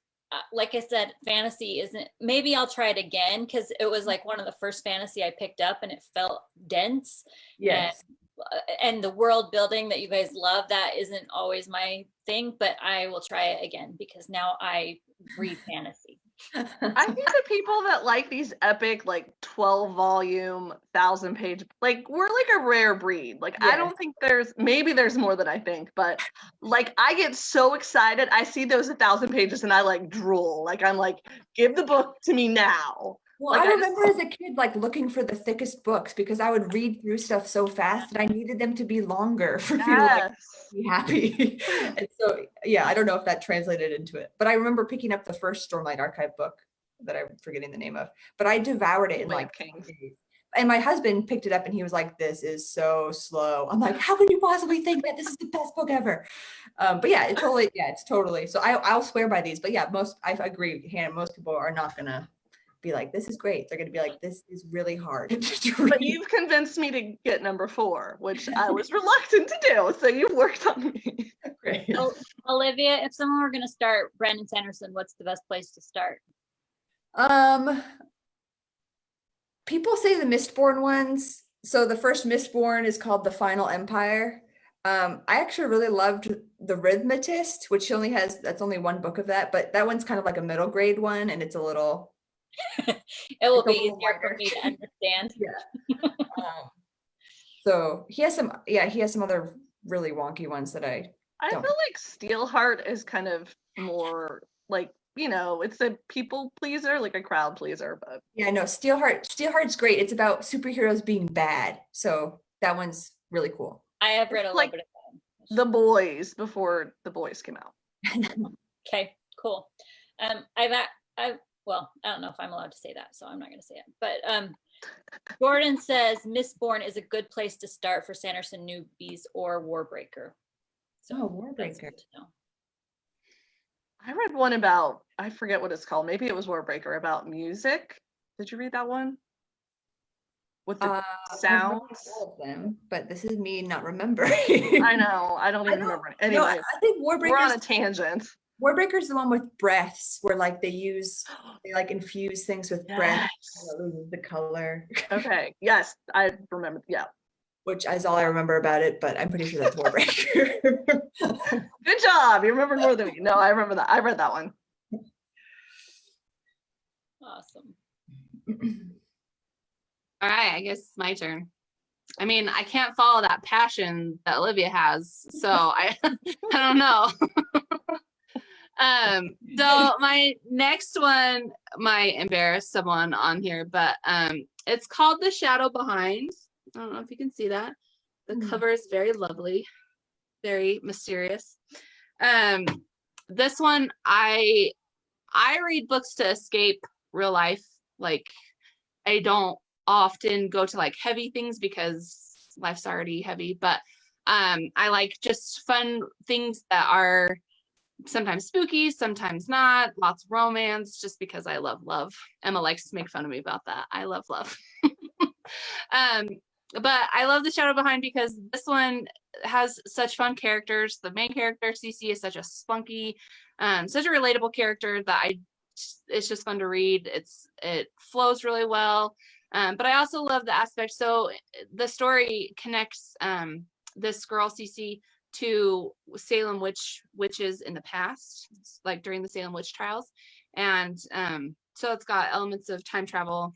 like I said, fantasy isn't, maybe I'll try it again because it was like one of the first fantasy I picked up and it felt dense. Yes. And the world building that you guys love, that isn't always my thing, but I will try it again because now I read fantasy. I think the people that like these epic, like 12-volume, 1,000-page, like we're like a rare breed. Like Yes. I don't think maybe there's more than I think, but like I get so excited. I see those 1,000 pages and I like drool. Like I'm like, give the book to me now. Well, Like I remember as a kid, like looking for the thickest books because I would read through stuff so fast that I needed them to be longer for me to like be happy. And so, yeah, I don't know if that translated into it, but I remember picking up the first Stormlight Archive book that I'm forgetting the name of, but I devoured it in like Kings. days. And my husband picked it up and he was like, "This is so slow." I'm like, "How can you possibly think that this is the best book ever?" But yeah, it's totally. So I'll swear by these. But yeah, I agree, Hannah. Most people are not gonna be like, "This is great." They're going to be like, "This is really hard." But you've convinced me to get number 4, which I was reluctant to do. So you've worked on me. Great. Olivia, if someone were going to start Brandon Sanderson, what's the best place to start? People say the Mistborn ones. So the first Mistborn is called The Final Empire. I actually really loved The Rhythmatist, which that's only one book of that, but that one's kind of like a middle grade one, and it's a little it will be easier for me to understand. Yeah. So he has some other really wonky ones that I feel like Steelheart is kind of more like, it's a people pleaser, like a crowd pleaser, but yeah, no, Steelheart's great. It's about superheroes being bad. So That one's really cool. I have read a Like little bit of that. The Boys before The Boys came out. Okay, cool. Well, I don't know if I'm allowed to say that, so I'm not going to say it. But Gordon says Mistborn is a good place to start for Sanderson newbies or Warbreaker. So that's Warbreaker. good to know. I read one about, I forget what it's called. Maybe it was Warbreaker, about music. Did you read that one? With the I've read sounds? all of them, but this is me not remembering. I know. I don't even remember. Anyway, No, I think we're on a tangent. Warbreaker's the one with breaths, where like they like infuse things with breath, Yes. and it loses the color. Okay. Yes, I remember. Yeah. Which is all I remember about it, but I'm pretty sure that's Warbreaker. Good job. You remember more than me. No, I remember that. I read that one. Awesome. All right, I guess it's my turn. I mean, I can't follow that passion that Olivia has, so I don't know. So my next one might embarrass someone on here, but it's called The Shadow Behind. I don't know if you can see that. The cover is very lovely, very mysterious. This one, I read books to escape real life. Like, I don't often go to like heavy things because life's already heavy, but I like just fun things that are sometimes spooky, sometimes not, lots of romance, just because I love love. Emma likes to make fun of me about that. I love love. But I love The Shadow Behind because this one has such fun characters. The main character, Cece, is such a spunky, such a relatable character that it's just fun to read. It flows really well. But I also love the aspect. So the story connects this girl, Cece, to Salem witches in the past, like during the Salem witch trials. And so it's got elements of time travel,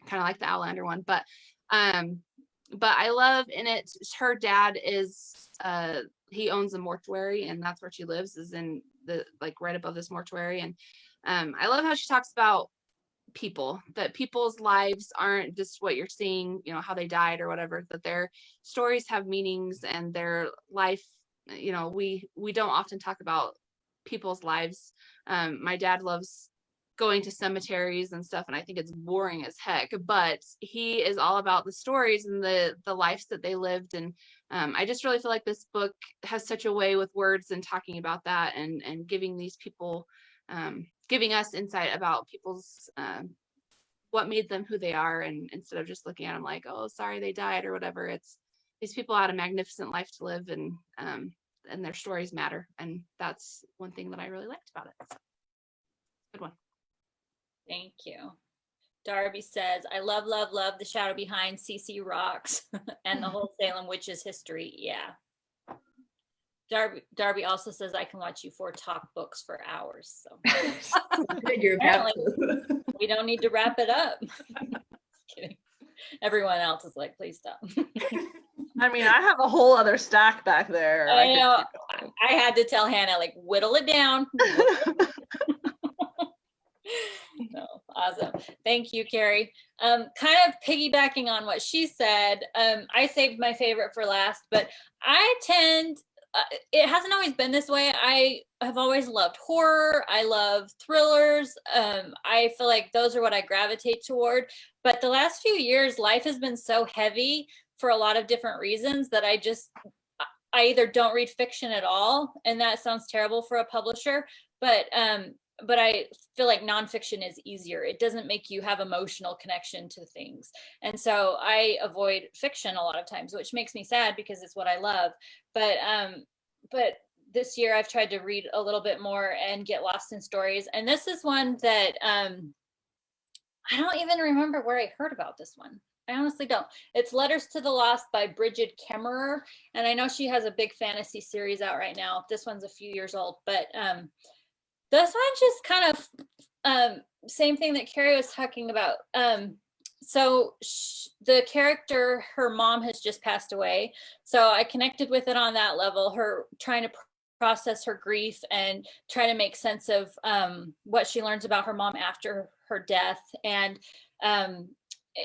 kind of like the Outlander one. But I love in it, her dad is he owns a mortuary, and that's where she lives, is in the like right above this mortuary. And I love how she talks about people, that people's lives aren't just what you're seeing, you know, how they died or whatever, that their stories have meanings, and their life, you know, we don't often talk about people's lives. My dad loves going to cemeteries and stuff, and I think it's boring as heck, but he is all about the stories and the lives that they lived. And I just really feel like this book has such a way with words and talking about that, and giving these people giving us insight about people's what made them who they are, and instead of just looking at them like, oh, sorry they died or whatever, it's these people had a magnificent life to live, and their stories matter. And that's one thing that I really liked about it. So, good one. Thank you. Darby says, I love, love, love The Shadow Behind. CC rocks. And the whole Salem witches history. Yeah. Darby also says, I can watch you four talk books for hours. So apparently we don't need to wrap it up. Kidding. Everyone else is like, please stop. I mean, I have a whole other stack back there. I know. I had to tell Hannah, like, whittle it down. No, awesome. Thank you, Carrie. Kind of piggybacking on what she said, I saved my favorite for last, but I tend, it hasn't always been this way. I have always loved horror. I love thrillers. I feel like those are what I gravitate toward. But the last few years, life has been so heavy for a lot of different reasons that I either don't read fiction at all, and that sounds terrible for a publisher, but I feel like nonfiction is easier. It doesn't make you have emotional connection to things. And so I avoid fiction a lot of times, which makes me sad because it's what I love. But this year I've tried to read a little bit more and get lost in stories. And this is one that I don't even remember where I heard about this one. I honestly don't. It's Letters to the Lost by Bridget Kemmerer. And I know she has a big fantasy series out right now. This one's a few years old, but this one just kind of same thing that Carrie was talking about. So the character, her mom has just passed away. So I connected with it on that level, her trying to process her grief and try to make sense of what she learns about her mom after her death. And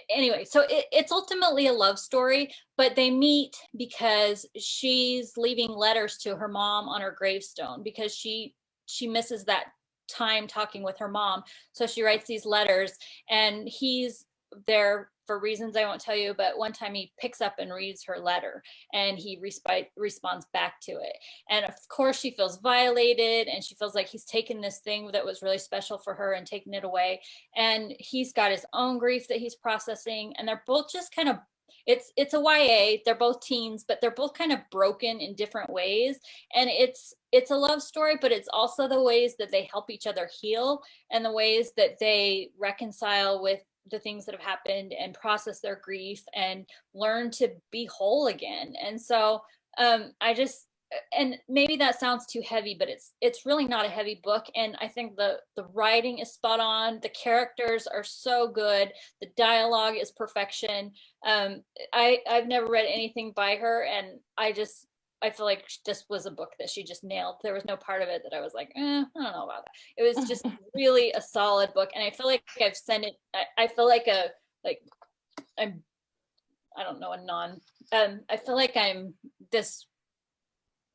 anyway, so it's ultimately a love story, but they meet because she's leaving letters to her mom on her gravestone because she misses that time talking with her mom. So she writes these letters, and he's there for reasons I won't tell you, but one time he picks up and reads her letter, and he responds back to it. And of course she feels violated, and she feels like he's taken this thing that was really special for her and taken it away. And he's got his own grief that he's processing, and they're both just kind of, it's a YA, they're both teens, but they're both kind of broken in different ways. And it's a love story, but it's also the ways that they help each other heal, and the ways that they reconcile with the things that have happened and process their grief and learn to be whole again. And so and maybe that sounds too heavy, but it's really not a heavy book. And I think the writing is spot on. The characters are so good. The dialogue is perfection. I've never read anything by her, and I feel like this was a book that she just nailed. There was no part of it that I was like, I don't know about that. It was just really a solid book. And I feel like I've sent it, I feel like I feel like I'm this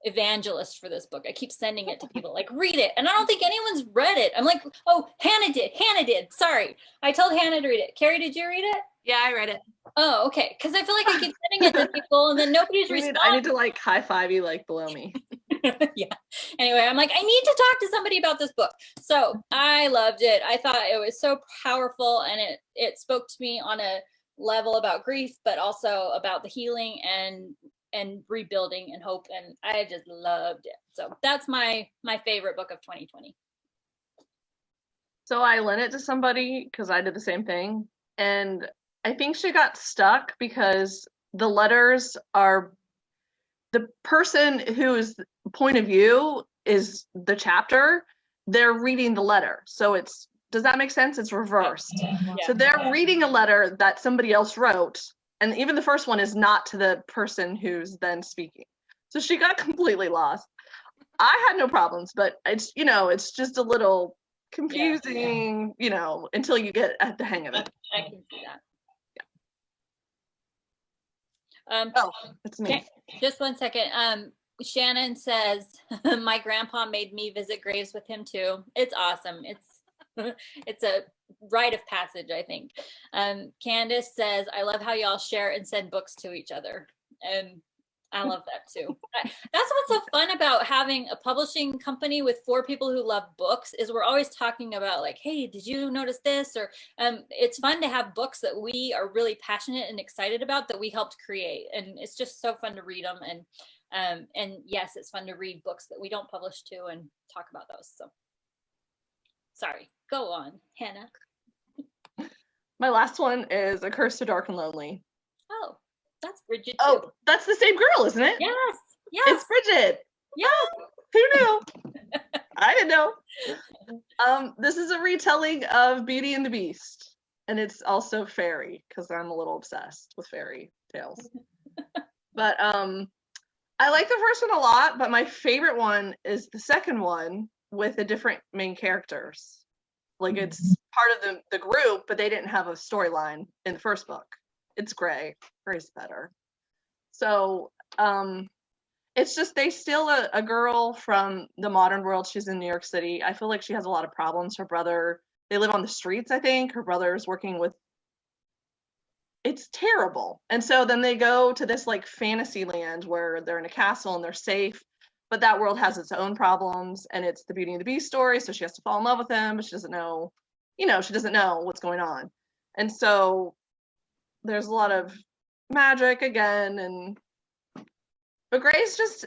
evangelist for this book. I keep sending it to people like, read it. And I don't think anyone's read it. I'm like, oh, Hannah did. Sorry. I told Hannah to read it. Carrie, did you read it? Yeah, I read it. Oh, okay. Because I feel like I keep sending it to people and then nobody's responding. I need to like high five you like below me. Yeah. Anyway, I'm like, I need to talk to somebody about this book. So I loved it. I thought it was so powerful, and it spoke to me on a level about grief, but also about the healing and rebuilding and hope. And I just loved it. So that's my favorite book of 2020. So I lent it to somebody because I did the same thing. And I think she got stuck because the letters are, the person whose point of view is the chapter, they're reading the letter. So does that make sense? It's reversed. Yeah. So they're reading a letter that somebody else wrote. And even the first one is not to the person who's then speaking. So she got completely lost. I had no problems, but it's just a little confusing, until you get at the hang of it. I can see that. It's me. Just 1 second. Shannon says, my grandpa made me visit graves with him too. It's awesome. It's a rite of passage, I think. Candace says, I love how y'all share and send books to each other. And I love that too. That's what's so fun about having a publishing company with 4 people who love books, is we're always talking about like, hey, did you notice this? Or it's fun to have books that we are really passionate and excited about that we helped create. And it's just so fun to read them. And yes, it's fun to read books that we don't publish too and talk about those. So sorry, go on, Hannah. My last one is A Curse to Dark and Lonely. Oh, that's Bridget too. Oh, that's the same girl, isn't it? Yes. It's Bridget. Yes. Who knew? I didn't know. This is a retelling of Beauty and the Beast, and it's also fairy because I'm a little obsessed with fairy tales. But I like the first one a lot, but my favorite one is the second one with the different main characters. Like it's part of the group, but they didn't have a storyline in the first book. It's Gray. Gray's better. So it's just they steal a girl from the modern world. She's in New York City. I feel like she has a lot of problems. Her brother, they live on the streets, I think. Her brother's working with, it's terrible. And so then they go to this like fantasy land where they're in a castle and they're safe, but that world has its own problems, and it's the Beauty and the Beast story. So she has to fall in love with him, but she doesn't know, she doesn't know what's going on. And so there's a lot of magic again, but Gray's just,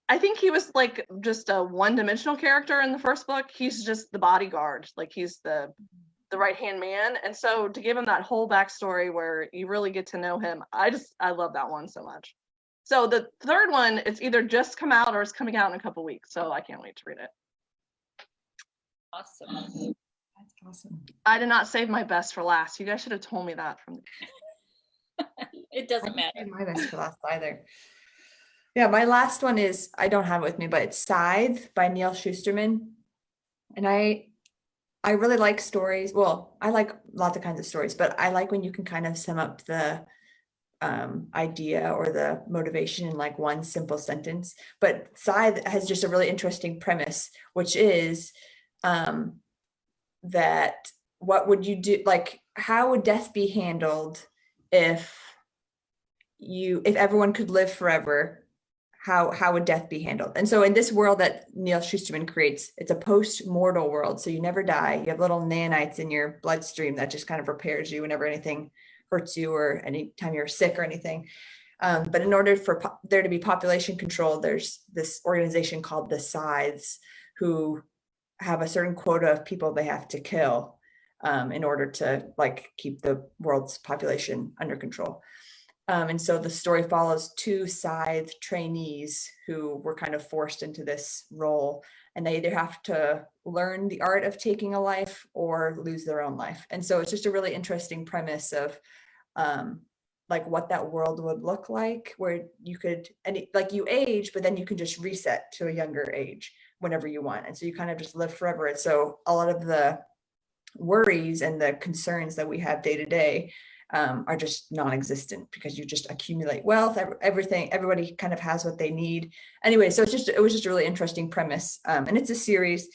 I think he was like just a one-dimensional character in the first book. He's just the bodyguard, like he's the right-hand man. And so to give him that whole backstory where you really get to know him, I love that one so much. So the third one, it's either just come out or it's coming out in a couple weeks. So I can't wait to read it. Awesome. That's awesome. I did not save my best for last. You guys should have told me that from the It doesn't matter. I didn't save my best for last either. Yeah, my last one is, I don't have it with me, but it's Scythe by Neil Shusterman. And I I really like stories. Well, I like lots of kinds of stories, but I like when you can kind of sum up the idea or the motivation in like one simple sentence. But Scythe has just a really interesting premise, which is that what would you do? Like, how would death be handled if everyone could live forever? How would death be handled? And so in this world that Neil Schusterman creates, it's a post-mortal world. So you never die. You have little nanites in your bloodstream that just kind of repairs you whenever anything hurts you or anytime you're sick or anything. But in order for there to be population control, there's this organization called the Scythes who have a certain quota of people they have to kill in order to like keep the world's population under control. And so the story follows two Scythe trainees who were kind of forced into this role, and they either have to learn the art of taking a life or lose their own life. And so it's just a really interesting premise of like what that world would look like, where you could, and like you age, but then you can just reset to a younger age whenever you want. And so you kind of just live forever. And so a lot of the worries and the concerns that we have day to day are just non-existent because you just accumulate wealth, everybody kind of has what they need. Anyway, so it was just a really interesting premise. And it's a series,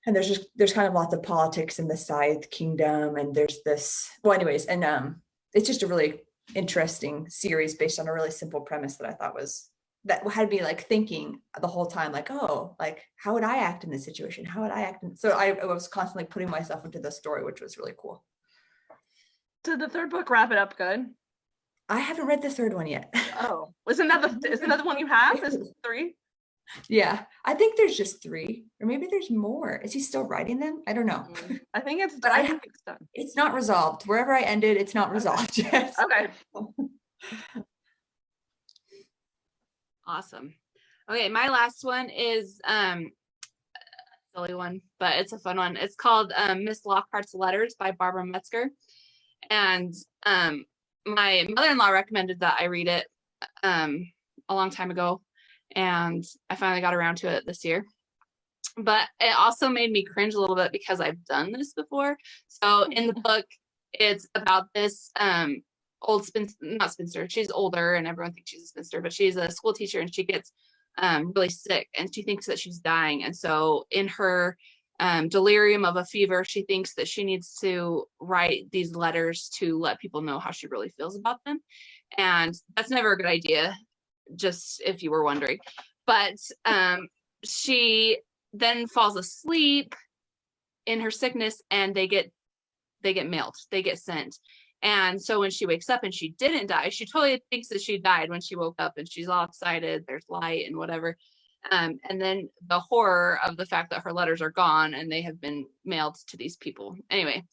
and there's kind of lots of politics in the Scythe kingdom, and there's this, well, anyways, and it's just a really interesting series based on a really simple premise that I thought that had me like thinking the whole time, like, oh, like how would I act in this situation? How would I act? So I was constantly putting myself into the story, which was really cool. Did the third book wrap it up good? I haven't read the third one yet. Oh, isn't that the one you have? Is it 3? Yeah, I think there's just 3, or maybe there's more. Is he still writing them? I don't know. I think it's. But I think it's done. It's not resolved. Wherever I ended, it's not resolved yet. Okay. Awesome. Okay, my last one is silly one, but it's a fun one. It's called Miss Lockhart's Letters by Barbara Metzger. And my mother-in-law recommended that I read it a long time ago, and I finally got around to it this year. But it also made me cringe a little bit because I've done this before. So in the book, it's about this old not spinster. She's older, and everyone thinks she's a spinster, but she's a school teacher, and she gets really sick, and she thinks that she's dying. And so in her delirium of a fever, she thinks that she needs to write these letters to let people know how she really feels about them. And that's never a good idea, just if you were wondering. But she then falls asleep in her sickness, and they get mailed, they get sent. And so when she wakes up and she didn't die, she totally thinks that she died when she woke up, and she's all excited, there's light and whatever. And then the horror of the fact that her letters are gone and they have been mailed to these people. Anyway,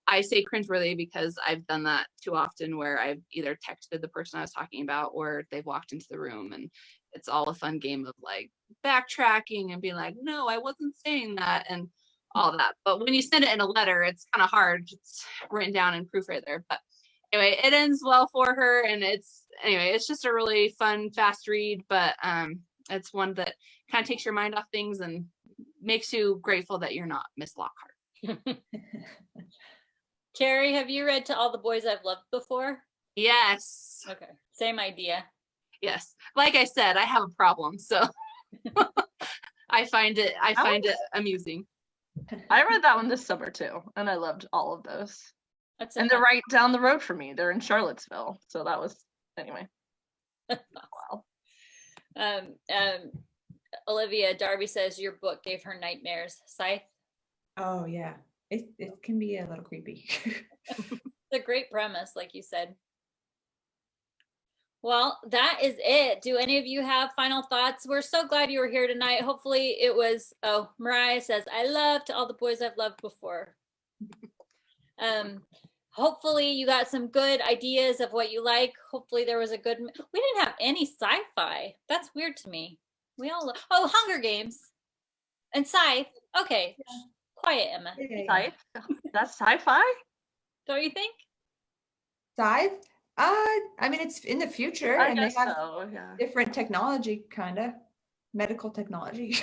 I say cringeworthy because I've done that too often, where I've either texted the person I was talking about, or they've walked into the room, and it's all a fun game of like backtracking and being like, no, I wasn't saying that, and all that. But when you send it in a letter, it's kind of hard. It's written down in proof right there. But anyway, it ends well for her, and it's just a really fun, fast read. But it's one that kind of takes your mind off things and makes you grateful that you're not Miss Lockhart. Carrie, have you read To All the Boys I've Loved before? Yes. Okay, same idea. Yes. Like I said, I have a problem, so I find it amusing. I read that one this summer too, and I loved all of those. And they're right down the road from me. They're in Charlottesville, so that was anyway. Wow. Olivia, Darby says your book gave her nightmares. Scythe? Oh yeah, it can be a little creepy. It's a great premise, like you said. Well, that is it. Do any of you have final thoughts? We're so glad you were here tonight. Hopefully it was, Mariah says, I love To All the Boys I've Loved Before. Hopefully you got some good ideas of what you like. Hopefully there was we didn't have any sci-fi. That's weird to me. We all Hunger Games and Scythe. Okay. Yeah. Quiet, Emma. Scythe? That's sci-fi? Don't you think? Scythe? I mean, it's in the future, and they have yeah. different technology, kind of medical technology.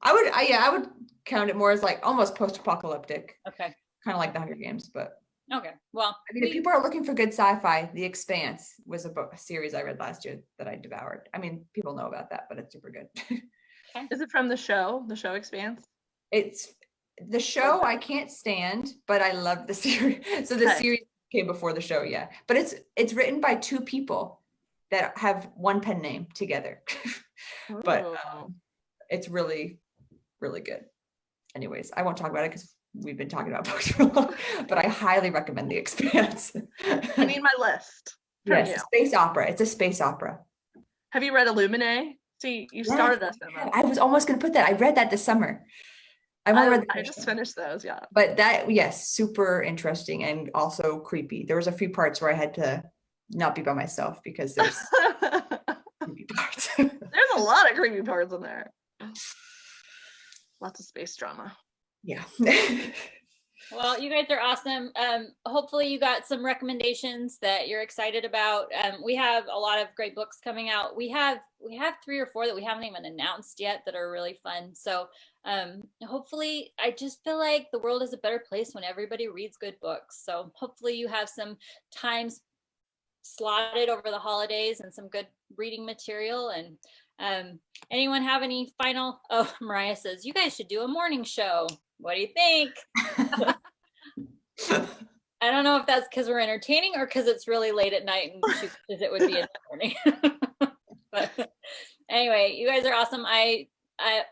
I would count it more as like almost post-apocalyptic, Okay. kind of like the Hunger Games, but Okay. Well, I mean, if people are looking for good sci-fi, The Expanse was a series I read last year that I devoured. I mean, people know about that, but it's super good. Is it from the show Expanse? It's the show I can't stand, but I love the series. So the Okay. series came before the show, yeah. But it's written by two people that have one pen name together. But Ooh. it's really, really good. Anyways, I won't talk about it because we've been talking about books for a long, but I highly recommend The Expanse. I need my list. from Yes, you. a space opera. It's a space opera. Have you read Illuminae? See, you started us in that. I was almost going to put that. I read that this summer. I've only read the I first just one. finished those, yeah. But that, yes, super interesting and also creepy. There was a few parts where I had to not be by myself because there's creepy parts. There's a lot of creepy parts in there. Lots of space drama. Yeah. Well, you guys are awesome. Hopefully you got some recommendations that you're excited about. We have a lot of great books coming out. We have 3 or 4 that we haven't even announced yet that are really fun. So hopefully, I just feel like the world is a better place when everybody reads good books. So hopefully you have some times slotted over the holidays and some good reading material. And anyone have any final? Oh, Mariah says, you guys should do a morning show. What do you think? I don't know if that's because we're entertaining or because it's really late at night and she wishes it would be in the morning. But anyway, you guys are awesome.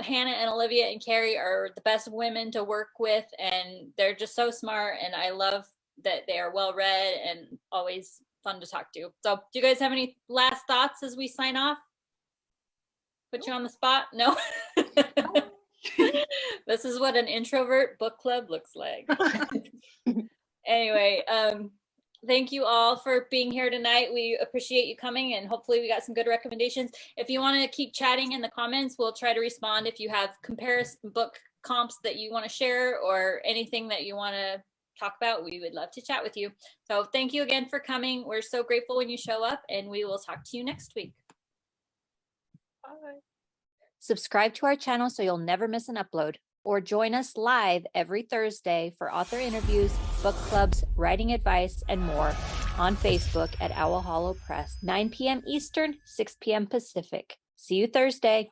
Hannah and Olivia and Carrie are the best women to work with, and they're just so smart. And I love that they are well read and always fun to talk to. So, do you guys have any last thoughts as we sign off? Put you on the spot? No. This is what an introvert book club looks like. Anyway, thank you all for being here tonight. We appreciate you coming, and hopefully we got some good recommendations. If you want to keep chatting in the comments, we'll try to respond. If you have comparison book comps that you want to share or anything that you want to talk about, we would love to chat with you. So thank you again for coming. We're so grateful when you show up, and we will talk to you next week. Bye. Subscribe to our channel so you'll never miss an upload, or join us live every Thursday for author interviews, book clubs, writing advice, and more on Facebook at Owl Hollow Press, 9 p.m. Eastern, 6 p.m. Pacific. See you Thursday.